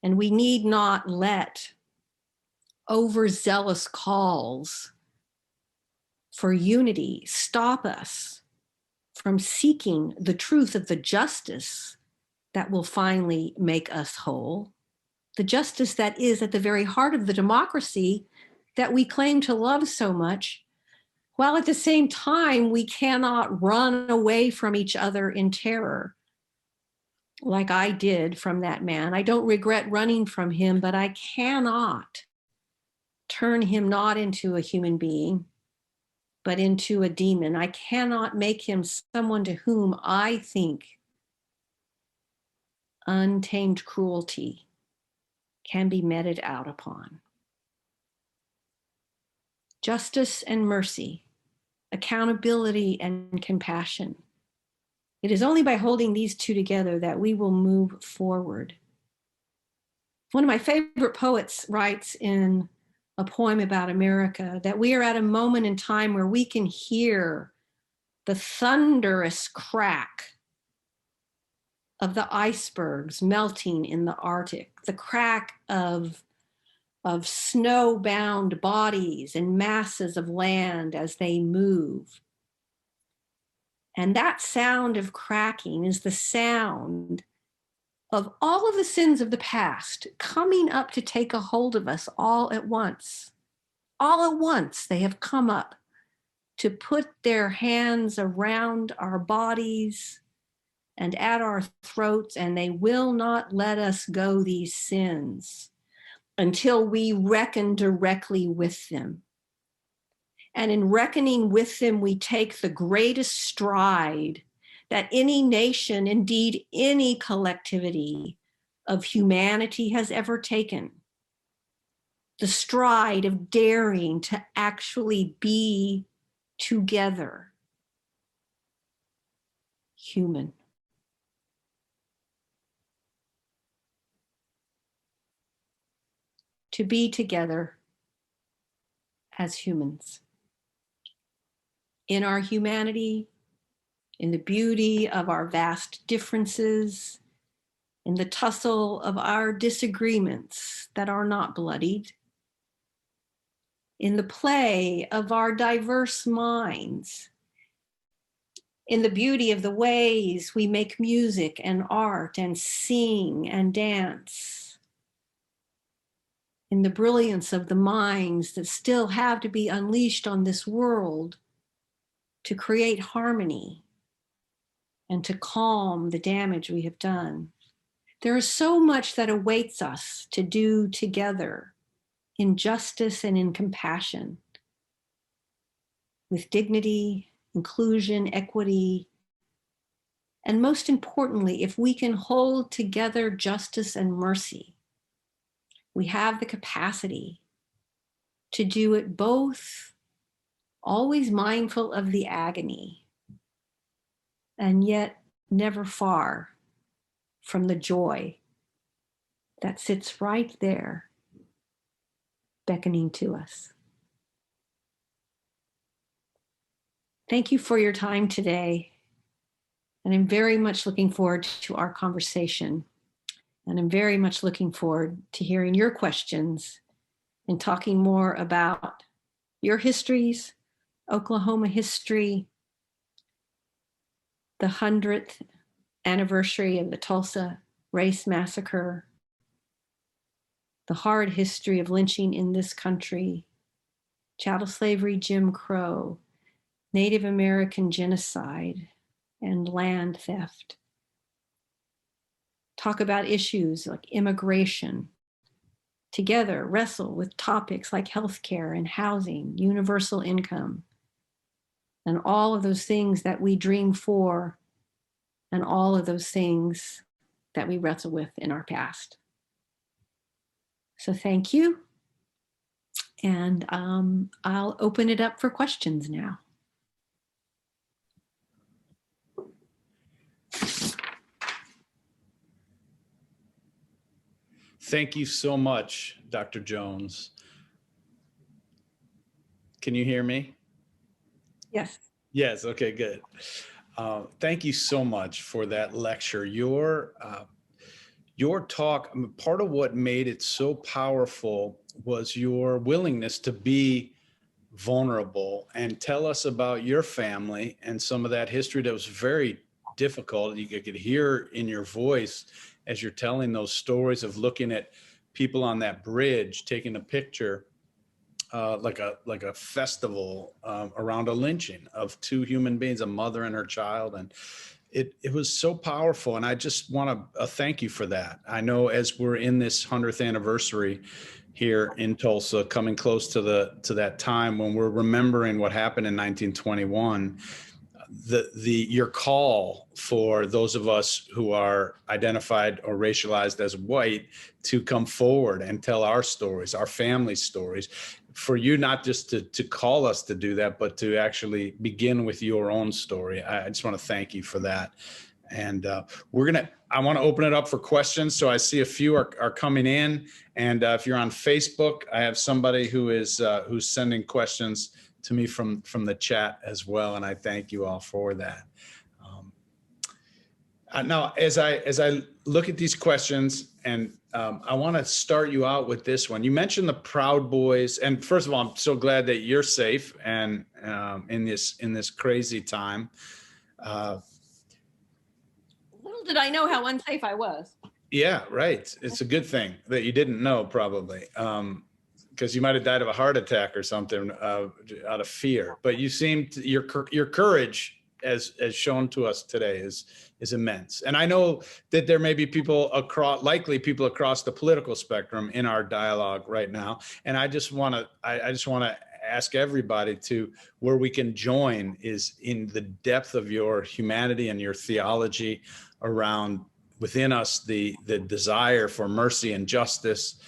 And we need not let overzealous calls for unity stop us from seeking the truth of the justice that will finally make us whole, the justice that is at the very heart of the democracy that we claim to love so much, while at the same time we cannot run away from each other in terror like I did from that man. I don't regret running from him, but I cannot turn him not into a human being, but into a demon. I cannot make him someone to whom I think untamed cruelty can be meted out upon. Justice and mercy accountability, and compassion. It is only by holding these two together that we will move forward. One of my favorite poets writes in a poem about America that we are at a moment in time where we can hear the thunderous crack of the icebergs melting in the Arctic, the crack of snow-bound bodies and masses of land as they move. And that sound of cracking is the sound of all of the sins of the past coming up to take a hold of us all at once. All at once, they have come up to put their hands around our bodies and at our throats, and they will not let us go, these sins, until we reckon directly with them. And in reckoning with them, we take the greatest stride that any nation, indeed any collectivity of humanity has ever taken. The stride of daring to actually be together, human. To be together as humans. In our humanity, in the beauty of our vast differences, in the tussle of our disagreements that are not bloodied, in the play of our diverse minds, in the beauty of the ways we make music and art and sing and dance, in the brilliance of the minds that still have to be unleashed on this world to create harmony and to calm the damage we have done. There is so much that awaits us to do together in justice and in compassion, with dignity, inclusion, equity, and most importantly, if we can hold together justice and mercy, we have the capacity to do it both, always mindful of the agony, and yet never far from the joy that sits right there, beckoning to us. Thank you for your time today, and I'm very much looking forward to our conversation. And I'm very much looking forward to hearing your questions and talking more about your histories, Oklahoma history, the 100th anniversary of the Tulsa Race Massacre, the hard history of lynching in this country, chattel slavery, Jim Crow, Native American genocide, and land theft. Talk about issues like immigration. Together, wrestle with topics like healthcare and housing, universal income, and all of those things that we dream for, and all of those things that we wrestle with in our past. So thank you. And I'll open it up for questions now. Thank you so much, Dr. Jones. Can you hear me? Yes. Yes, okay, good. Thank you so much for that lecture. Your talk, part of what made it so powerful was your willingness to be vulnerable and tell us about your family and some of that history that was very difficult. You could hear in your voice as you're telling those stories of looking at people on that bridge, taking a picture, like a festival around a lynching of two human beings, a mother and her child. And it was so powerful. And I just want to thank you for that. I know as we're in this 100th anniversary here in Tulsa, coming close to that time when we're remembering what happened in 1921, your call for those of us who are identified or racialized as white to come forward and tell our stories, our family stories, for you not just to call us to do that, but to actually begin with your own story. I just want to thank you for that. And I want to open it up for questions. So I see a few are coming in. And if you're on Facebook, I have somebody who's sending questions to me from the chat as well. And I thank you all for that. Now, as I look at these questions, and I want to start you out with this one. You mentioned the Proud Boys, and first of all, I'm so glad that you're safe and in this crazy time. Little did I know how unsafe I was. Yeah, right. It's a good thing that you didn't know, probably, because you might have died of a heart attack or something out of fear. But you seemed your courage, as shown to us today, is immense. And I know that there may be likely people across the political spectrum in our dialogue right now. And I just want to ask everybody where we can join is in the depth of your humanity and your theology around within us the desire for mercy and justice,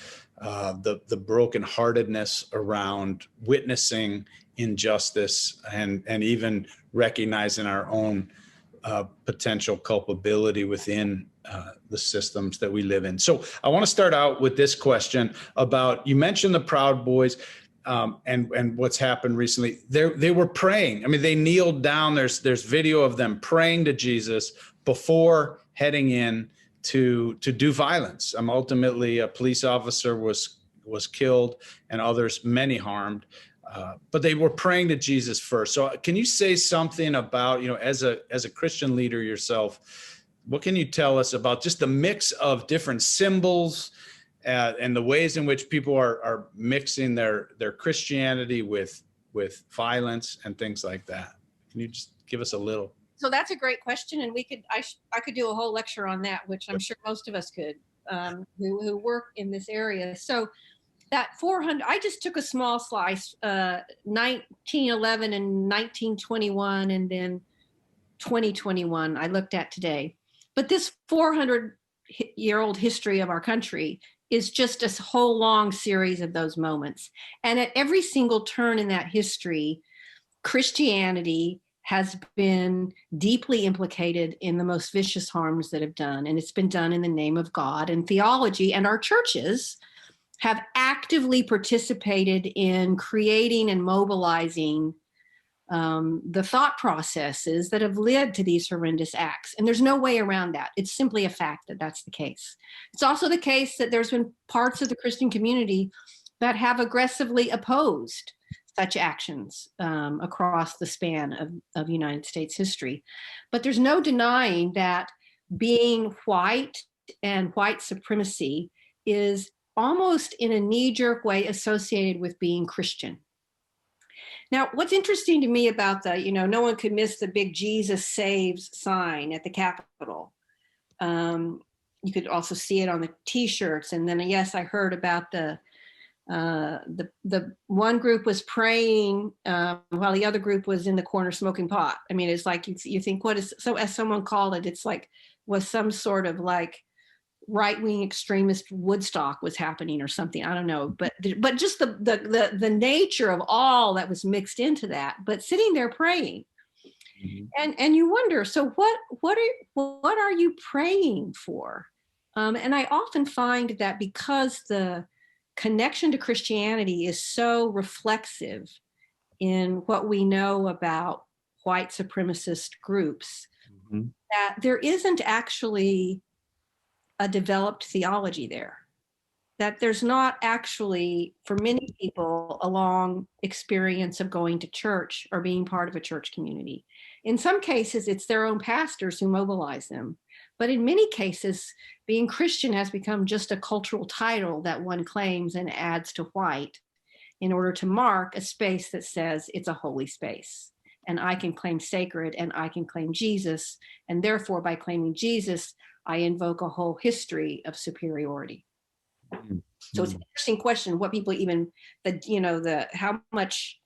the brokenheartedness around witnessing injustice, and even recognizing our own potential culpability within the systems that we live in. So I want to start out with this question about, you mentioned the Proud Boys and what's happened recently. They were praying. I mean, they kneeled down. There's video of them praying to Jesus before heading in to do violence. Ultimately, a police officer was killed and many harmed. But they were praying to Jesus first. So can you say something about, as a Christian leader yourself, what can you tell us about just the mix of different symbols and the ways in which people are mixing their Christianity with violence and things like that? Can you just give us a little? So that's a great question, and I could do a whole lecture on that, which I'm sure most of us could, who work in this area. So that 400, I just took a small slice, 1911 and 1921, and then 2021 I looked at today. But this 400-year-old history of our country is just a whole long series of those moments. And at every single turn in that history, Christianity has been deeply implicated in the most vicious harms that have done. And it's been done in the name of God and theology. And our churches have actively participated in creating and mobilizing the thought processes that have led to these horrendous acts. And there's no way around that. It's simply a fact that that's the case. It's also the case that there's been parts of the Christian community that have aggressively opposed such actions across the span of United States history. But there's no denying that being white and white supremacy is almost in a knee-jerk way associated with being Christian. Now, what's interesting to me about no one could miss the big Jesus Saves sign at the Capitol. You could also see it on the T-shirts. And then, yes, I heard about the one group was praying while the other group was in the corner smoking pot. I mean, it's like you think, what is, so as someone called it, it's like was some sort of like right-wing extremist Woodstock was happening or something. I don't know, but just the nature of all that was mixed into that. But sitting there praying, and you wonder, so what are you praying for? And I often find that because the connection to Christianity is so reflexive in what we know about white supremacist groups, that there isn't actually a developed theology there, that there's not actually, for many people, a long experience of going to church or being part of a church community. In some cases, it's their own pastors who mobilize them. But in many cases, being Christian has become just a cultural title that one claims and adds to white in order to mark a space that says it's a holy space. And I can claim sacred and I can claim Jesus. And therefore, by claiming Jesus, I invoke a whole history of superiority. So it's an interesting question, what people even, how much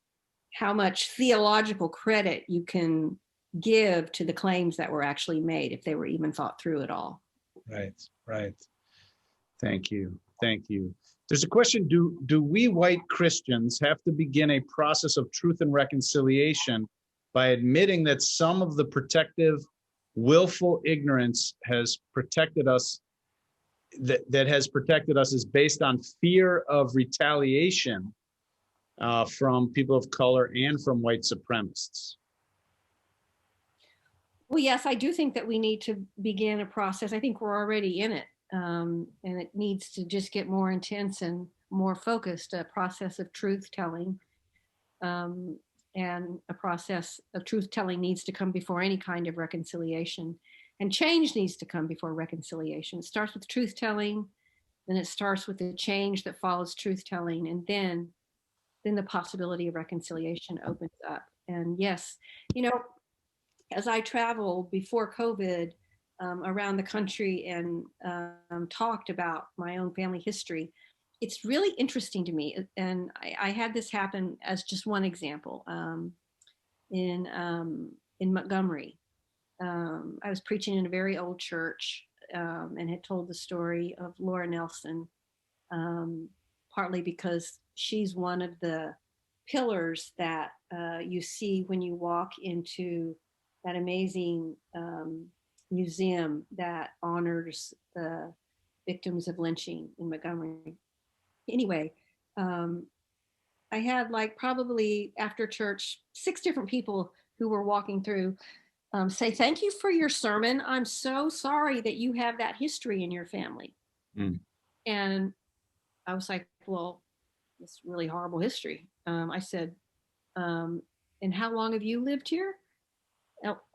theological credit you can give to the claims that were actually made, if they were even thought through at all. Right. Thank you. There's a question, do we white Christians have to begin a process of truth and reconciliation by admitting that some of the protective, willful ignorance has protected us, that has protected us is based on fear of retaliation from people of color and from white supremacists? Well, yes, I do think that we need to begin a process. I think we're already in it. And it needs to just get more intense and more focused, a process of truth telling. And a process of truth telling needs to come before any kind of reconciliation. And change needs to come before reconciliation. It starts with truth telling, then it starts with the change that follows truth telling, and then the possibility of reconciliation opens up. And yes, you know, as I traveled before COVID around the country and talked about my own family history, it's really interesting to me. And I had this happen as just one example in Montgomery. I was preaching in a very old church and had told the story of Laura Nelson, partly because she's one of the pillars that you see when you walk into that amazing museum that honors the victims of lynching in Montgomery. Anyway, I had like probably after church, 6 different people who were walking through say, "Thank you for your sermon. I'm so sorry that you have that history in your family." Mm. And I was like, well, it's really horrible history. I said, and how long have you lived here?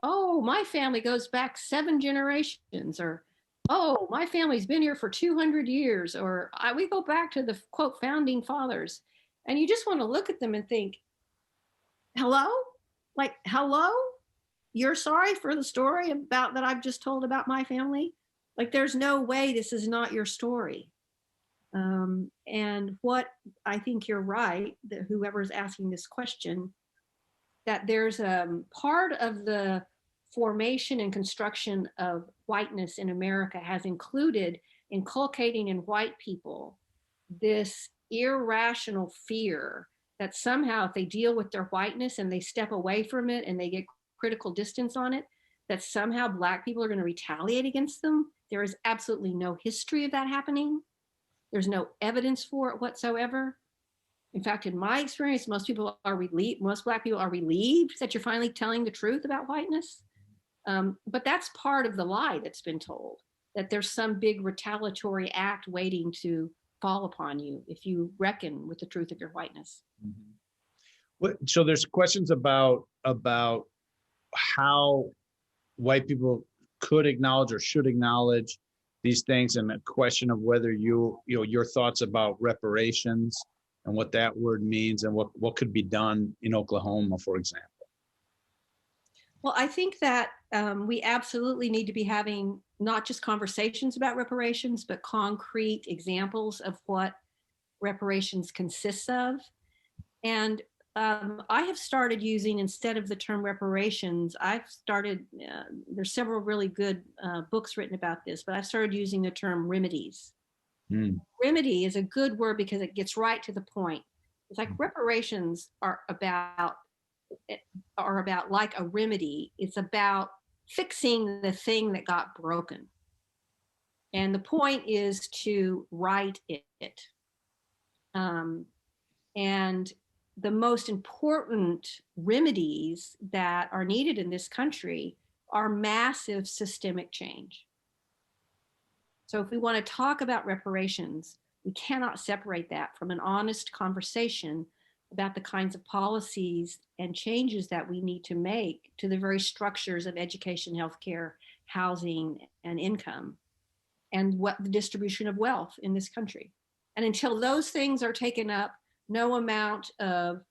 Oh, my family goes back 7 generations, or, oh, my family's been here for 200 years, or we go back to the quote founding fathers. And you just want to look at them and think, hello? Like, hello? You're sorry for the story about that I've just told about my family? Like, there's no way this is not your story. And what I think you're right, that whoever's asking this question, that there's a part of the formation and construction of whiteness in America has included inculcating in white people this irrational fear that somehow if they deal with their whiteness and they step away from it and they get critical distance on it, that somehow Black people are going to retaliate against them. There is absolutely no history of that happening. There's no evidence for it whatsoever. In fact, in my experience, most people are relieved, most Black people are relieved that you're finally telling the truth about whiteness. But that's part of the lie that's been told, that there's some big retaliatory act waiting to fall upon you if you reckon with the truth of your whiteness. Mm-hmm. So there's questions about how white people could acknowledge or should acknowledge these things, and a question of whether your thoughts about reparations and what that word means and what could be done in Oklahoma, for example. Well, I think that we absolutely need to be having not just conversations about reparations, but concrete examples of what reparations consists of. And I have started using, instead of the term reparations, there's several really good books written about this, but I've started using the term remedies. Mm. Remedy is a good word because it gets right to the point. It's like reparations are about like a remedy. It's about fixing the thing that got broken. And the point is to right it. And the most important remedies that are needed in this country are massive systemic change. So if we want to talk about reparations, we cannot separate that from an honest conversation about the kinds of policies and changes that we need to make to the very structures of education, healthcare, housing, and income, and what the distribution of wealth in this country. And until those things are taken up, no amount of,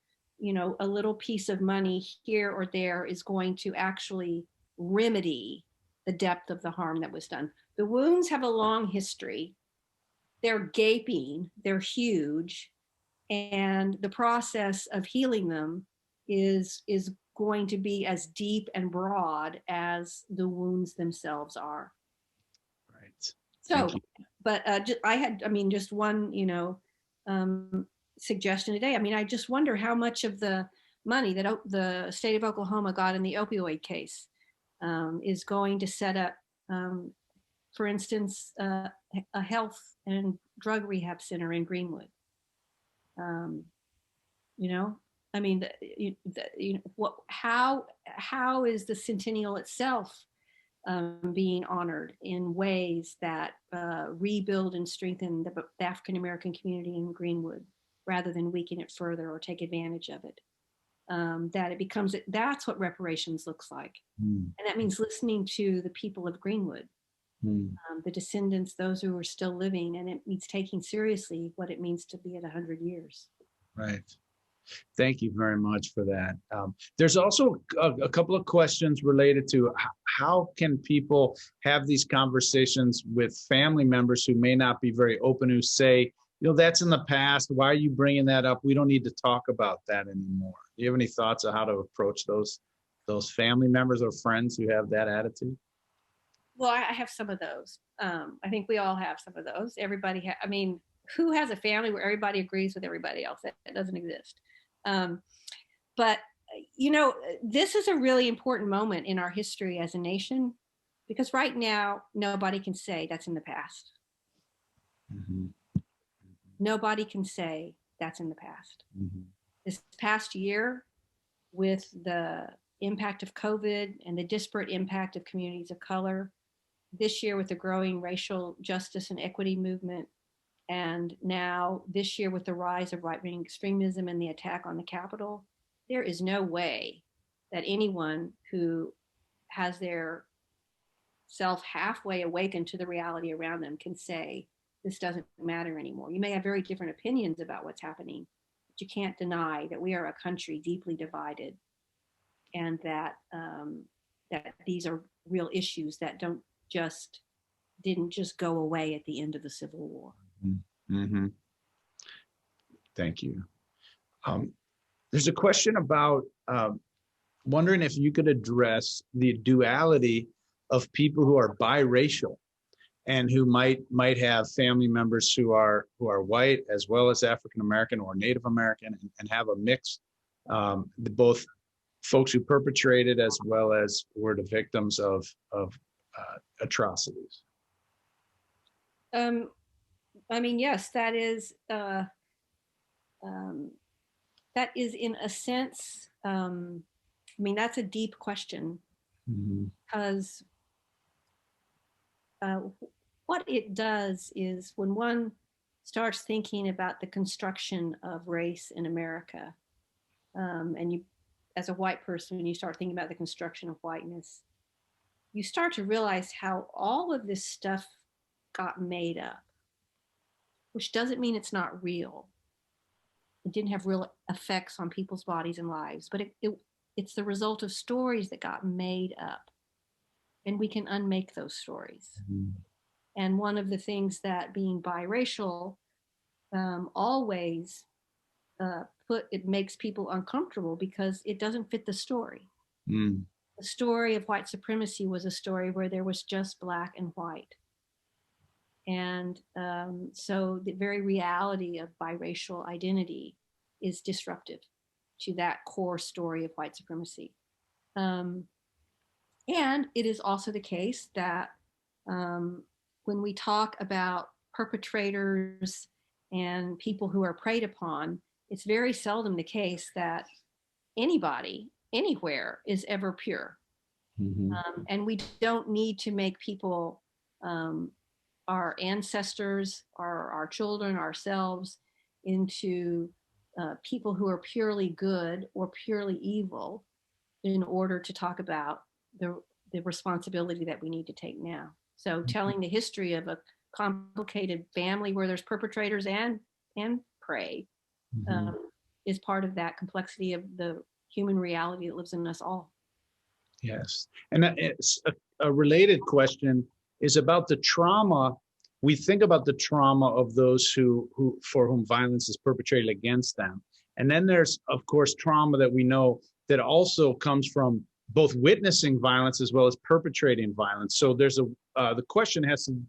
a little piece of money here or there is going to actually remedy the depth of the harm that was done. The wounds have a long history. They're gaping, they're huge, and the process of healing them is going to be as deep and broad as the wounds themselves are. Right. So, but just one, suggestion today. I mean, I just wonder how much of the money that the state of Oklahoma got in the opioid case is going to set up, for instance, a health and drug rehab center in Greenwood. You know, I mean, how is the centennial itself being honored in ways that rebuild and strengthen the African American community in Greenwood, rather than weaken it further or take advantage of it? That it becomes, that's what reparations looks like. And that means listening to the people of Greenwood, the descendants, those who are still living, and it means taking seriously what it means to be at 100 years. Right. Thank you very much for that. There's also a couple of questions related to how can people have these conversations with family members who may not be very open, who say, you know, that's in the past. Why are you bringing that up? We don't need to talk about that anymore. Do you have any thoughts on how to approach those family members or friends who have that attitude? Well, I have some of those. I think we all have some of those. Everybody, I mean, who has a family where everybody agrees with everybody else? That doesn't exist. But, you know, this is a really important moment in our history as a nation, because right now, nobody can say that's in the past. Mm-hmm. Nobody can say that's in the past. Mm-hmm. This past year, with the impact of COVID and the disparate impact of communities of color, this year with the growing racial justice and equity movement, and now this year with the rise of right-wing extremism and the attack on the Capitol, there is no way that anyone who has their self halfway awakened to the reality around them can say this doesn't matter anymore. You may have very different opinions about what's happening, but you can't deny that we are a country deeply divided, and that that these are real issues that didn't just go away at the end of the Civil War. Mm-hmm. Thank you. There's a question about wondering if you could address the duality of people who are biracial and who might have family members who are white as well as African American or Native American, and have a mix, both folks who perpetrated as well as were the victims of atrocities. I mean, yes, that is in a sense, I mean, that's a deep question, because what it does is when one starts thinking about the construction of race in America, and you, as a white person, when you start thinking about the construction of whiteness, you start to realize how all of this stuff got made up, which doesn't mean it's not real. It didn't have real effects on people's bodies and lives, but it's the result of stories that got made up, and we can unmake those stories. And one of the things that being biracial always it makes people uncomfortable, because it doesn't fit the story. The story of white supremacy was a story where there was just black and white. And so the very reality of biracial identity is disruptive to that core story of white supremacy. And it is also the case that when we talk about perpetrators and people who are preyed upon, it's very seldom the case that anybody, anywhere, is ever pure. And we don't need to make people, our ancestors, our children, ourselves, into people who are purely good or purely evil in order to talk about the responsibility that we need to take now. So telling the history of a complicated family where there's perpetrators and prey is part of that complexity of the human reality that lives in us all. Yes. And it's a related question is about the trauma. We think about the trauma of those who for whom violence is perpetrated against them. And then there's, of course, trauma that we know that also comes from both witnessing violence as well as perpetrating violence. So there's the question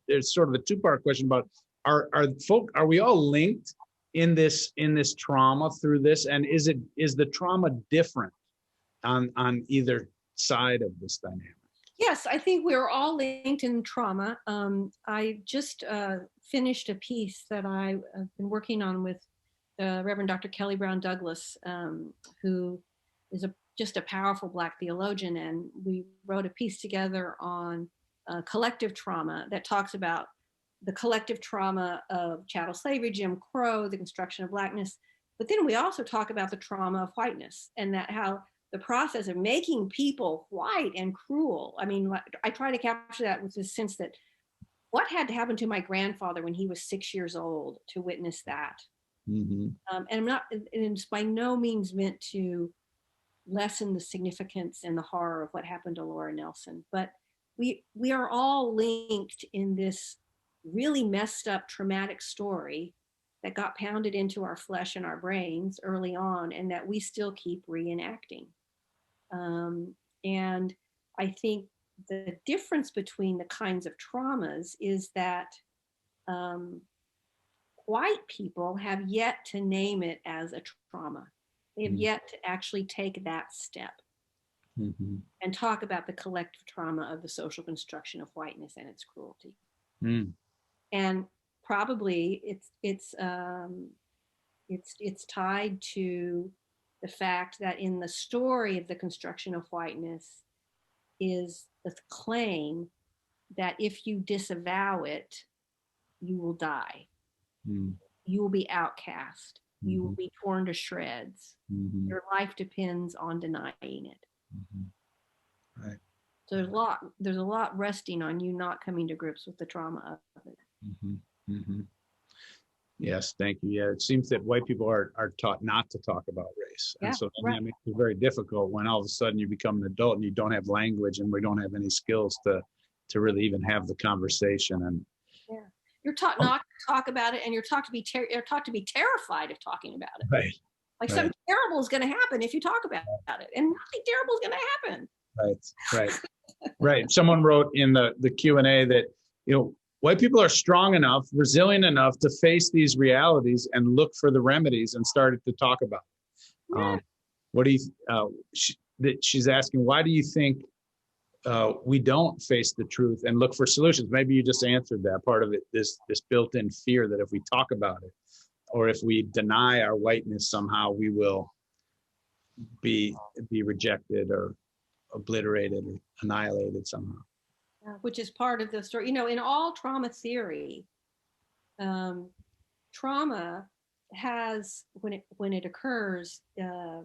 there's sort of a two-part question about are we all linked in this trauma through this? And is the trauma different on either side of this dynamic? Yes, I think we're all linked in trauma. I just finished a piece that I've been working on with Reverend Dr. Kelly Brown Douglas, who is just a powerful Black theologian. And we wrote a piece together on collective trauma that talks about the collective trauma of chattel slavery, Jim Crow, the construction of Blackness. But then we also talk about the trauma of whiteness, and that how the process of making people white and cruel. I mean, I try to capture that with the sense that what had to happen to my grandfather when he was 6 years old to witness that. Mm-hmm. And it's by no means meant to lessen the significance and the horror of what happened to Laura Nelson, but we are all linked in this really messed up traumatic story that got pounded into our flesh and our brains early on, and that we still keep reenacting. And I think the difference between the kinds of traumas is that white people have yet to name it as a trauma. They have yet to actually take that step and talk about the collective trauma of the social construction of whiteness and its cruelty. And probably it's tied to the fact that in the story of the construction of whiteness is the claim that if you disavow it, you will die. You will be outcast. You will be torn to shreds. Your life depends on denying it. Right. So there's a lot resting on you not coming to grips with the trauma of it. Yes, thank you. Yeah, it seems that white people are taught not to talk about race. Yeah, and so that makes it very difficult when all of a sudden you become an adult and you don't have language and we don't have any skills to really even have the conversation. And yeah, you're taught not to talk about it, and you're taught to be terrified of talking about it. Right. Like something terrible is going to happen if you talk about it, and nothing terrible is going to happen. Right. Someone wrote in the Q&A that, white people are strong enough, resilient enough to face these realities and look for the remedies and started to talk about it. Yeah. What do you, she's asking, why do you think we don't face the truth and look for solutions? Maybe you just answered that part of it, this built-in fear that if we talk about it, or if we deny our whiteness, somehow we will be rejected or obliterated or annihilated somehow. Which is part of the story. In all trauma theory, trauma has, when it occurs, the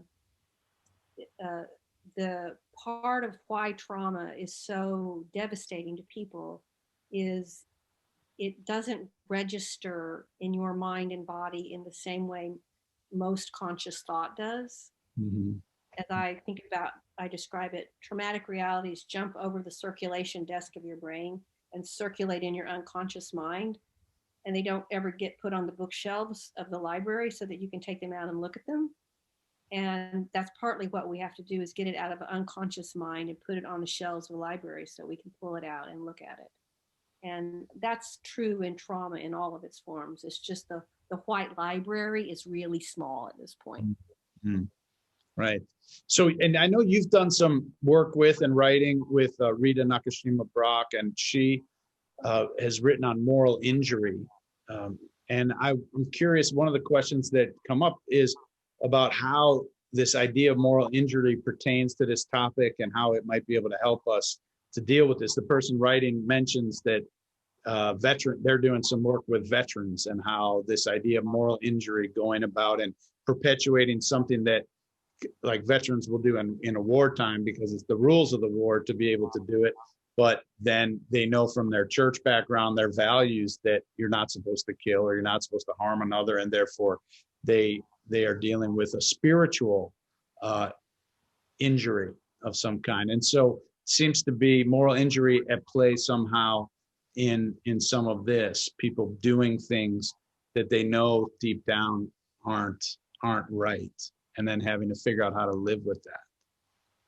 part of why trauma is so devastating to people is it doesn't register in your mind and body in the same way most conscious thought does. As I describe it, traumatic realities jump over the circulation desk of your brain and circulate in your unconscious mind, and they don't ever get put on the bookshelves of the library so that you can take them out and look at them. And that's partly what we have to do, is get it out of the unconscious mind and put it on the shelves of the library so we can pull it out and look at it. And that's true in trauma in all of its forms. It's just the white library is really small at this point. Right. So, and I know you've done some work with and writing with Rita Nakashima-Brock, and she has written on moral injury. And I'm curious, one of the questions that come up is about how this idea of moral injury pertains to this topic and how it might be able to help us to deal with this. The person writing mentions that they're doing some work with veterans, and how this idea of moral injury going about and perpetuating something that like veterans will do in a wartime, because it's the rules of the war to be able to do it. But then they know from their church background, their values, that you're not supposed to kill or you're not supposed to harm another. And therefore they are dealing with a spiritual injury of some kind. And so it seems to be moral injury at play somehow in some of this, people doing things that they know deep down aren't right, and then having to figure out how to live with that.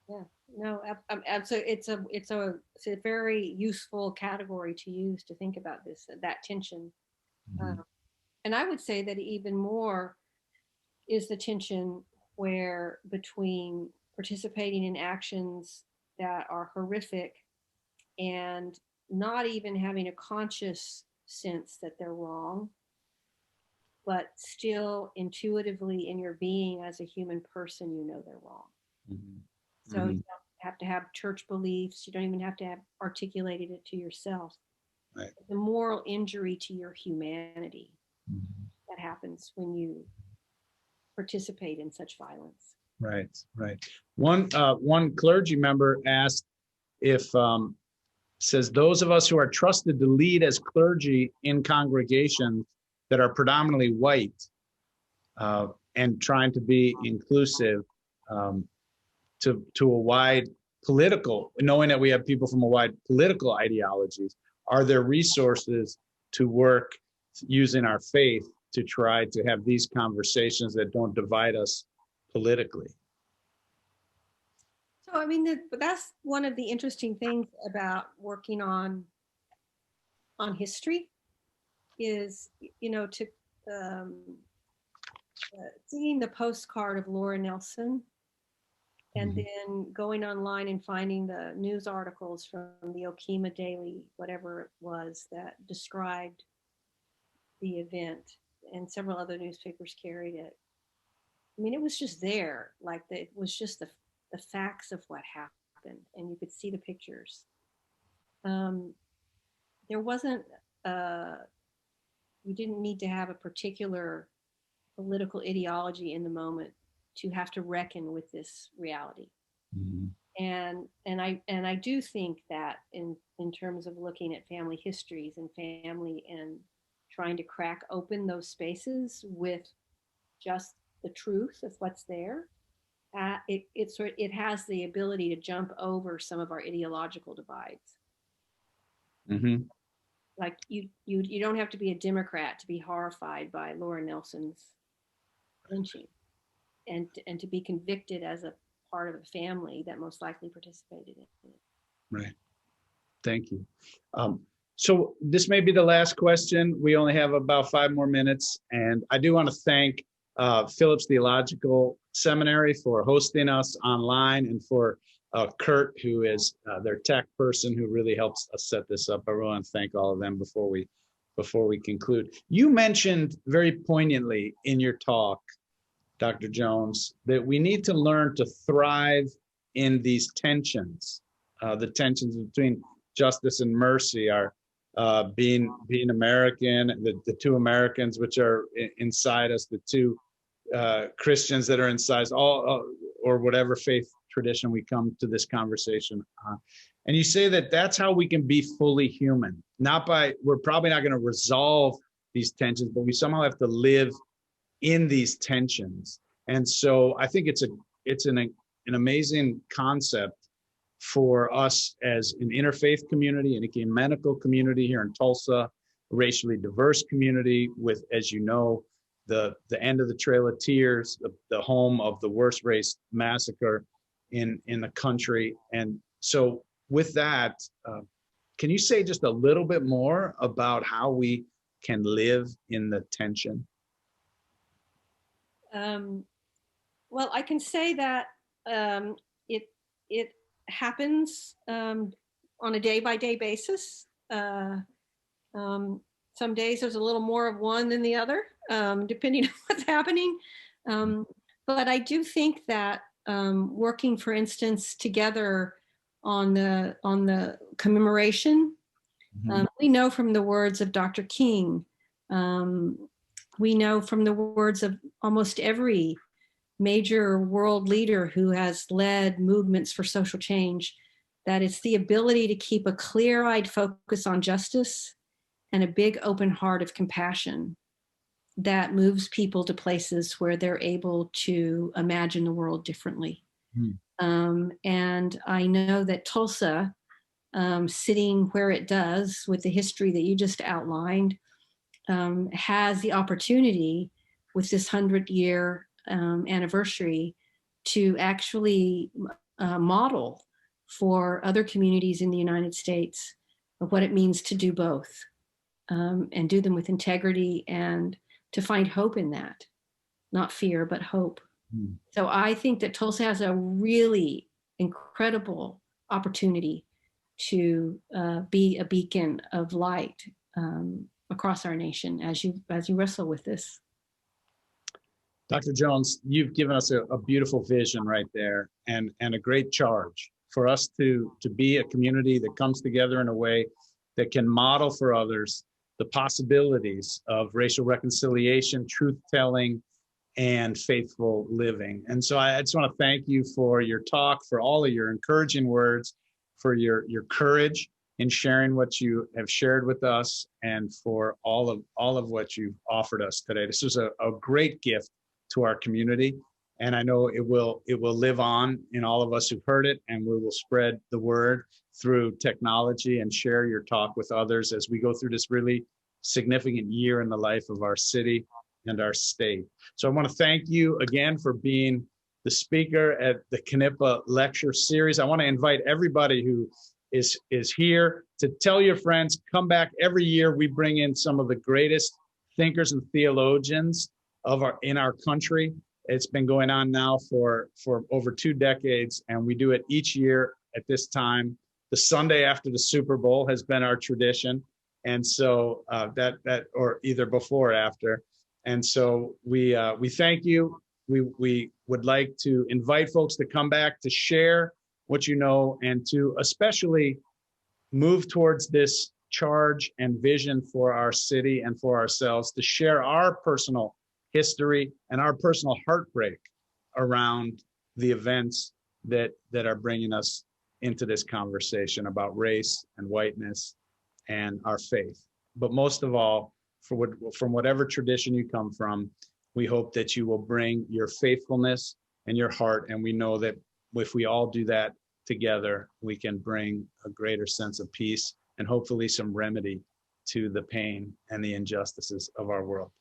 Yeah, no, it's a very useful category to use to think about that tension. And I would say that even more is the tension where between participating in actions that are horrific and not even having a conscious sense that they're wrong, but still intuitively in your being as a human person, you know they're wrong. Mhm. So Mhm. you don't have to have church beliefs. You don't even have to have articulated it to yourself. Right. The moral injury to your humanity Mhm. that happens when you participate in such violence. Right, right. One clergy member asked if says those of us who are trusted to lead as clergy in congregations that are predominantly white and trying to be inclusive to a wide political, knowing that we have people from a wide political ideologies, are there resources to work using our faith to try to have these conversations that don't divide us politically? So, I mean, that's one of the interesting things about working on history is, you know, to seeing the postcard of Laura Nelson and then going online and finding the news articles from the Okima Daily, whatever it was, that described the event, and several other newspapers carried it. I mean, it was just there, like it was just the facts of what happened, and you could see the pictures. There wasn't, you didn't need to have a particular political ideology in the moment to have to reckon with this reality. Mm-hmm. And I do think that in terms of looking at family histories and family and trying to crack open those spaces with just the truth of what's there, it has the ability to jump over some of our ideological divides. Mm-hmm. Like you don't have to be a Democrat to be horrified by Laura Nelson's lynching, and to be convicted as a part of a family that most likely participated in it. Right. Thank you. So this may be the last question. We only have about 5 more minutes, and I do want to thank Phillips Theological Seminary for hosting us online, and for Kurt, who is their tech person, who really helps us set this up. I really want to thank all of them before we conclude. You mentioned very poignantly in your talk, Dr. Jones, that we need to learn to thrive in these tensions, the tensions between justice and mercy, are being American, the two Americans which are inside us, the two Christians that are inside us, all or whatever faith tradition we come to this conversation. And you say that that's how we can be fully human. We're probably not going to resolve these tensions, but we somehow have to live in these tensions. And so I think it's an amazing concept for us as an interfaith community, an ecumenical community here in Tulsa, a racially diverse community with, as you know, the end of the Trail of Tears, the home of the worst race massacre in the country. And so with that, can you say just a little bit more about how we can live in the tension? Well, I can say that it happens on a day-by-day basis. Some days there's a little more of one than the other, depending on what's happening. But I do think that working, for instance, together on the commemoration, we know from the words of Dr. King, we know from the words of almost every major world leader who has led movements for social change, that it's the ability to keep a clear-eyed focus on justice and a big open heart of compassion that moves people to places where they're able to imagine the world differently. And I know that Tulsa, sitting where it does with the history that you just outlined, has the opportunity with this 100-year anniversary to actually model for other communities in the United States of what it means to do both, and do them with integrity and to find hope in that, not fear, but hope. So I think that Tulsa has a really incredible opportunity to be a beacon of light across our nation as you wrestle with this. Dr. Jones, you've given us a beautiful vision right there, and a great charge for us to be a community that comes together in a way that can model for others the possibilities of racial reconciliation, truth-telling, and faithful living. And so I just want to thank you for your talk, for all of your encouraging words, for your courage in sharing what you have shared with us, and for all of what you've offered us today. This was a great gift to our community, and I know it will live on in all of us who've heard it, and we will spread the word through technology and share your talk with others as we go through this really significant year in the life of our city and our state. So I want to thank you again for being the speaker at the Knippa Lecture Series. I want to invite everybody who is here to tell your friends, come back every year. We bring in some of the greatest thinkers and theologians in our country. It's been going on now for over 2 decades, and we do it each year at this time. The Sunday after the Super Bowl has been our tradition, and so that or either before or after. And so we thank you. We would like to invite folks to come back to share what you know, and to especially move towards this charge and vision for our city and for ourselves, to share our personal history and our personal heartbreak around the events that are bringing us into this conversation about race and whiteness and our faith. But most of all, from whatever tradition you come from, we hope that you will bring your faithfulness and your heart. And we know that if we all do that together, we can bring a greater sense of peace and hopefully some remedy to the pain and the injustices of our world.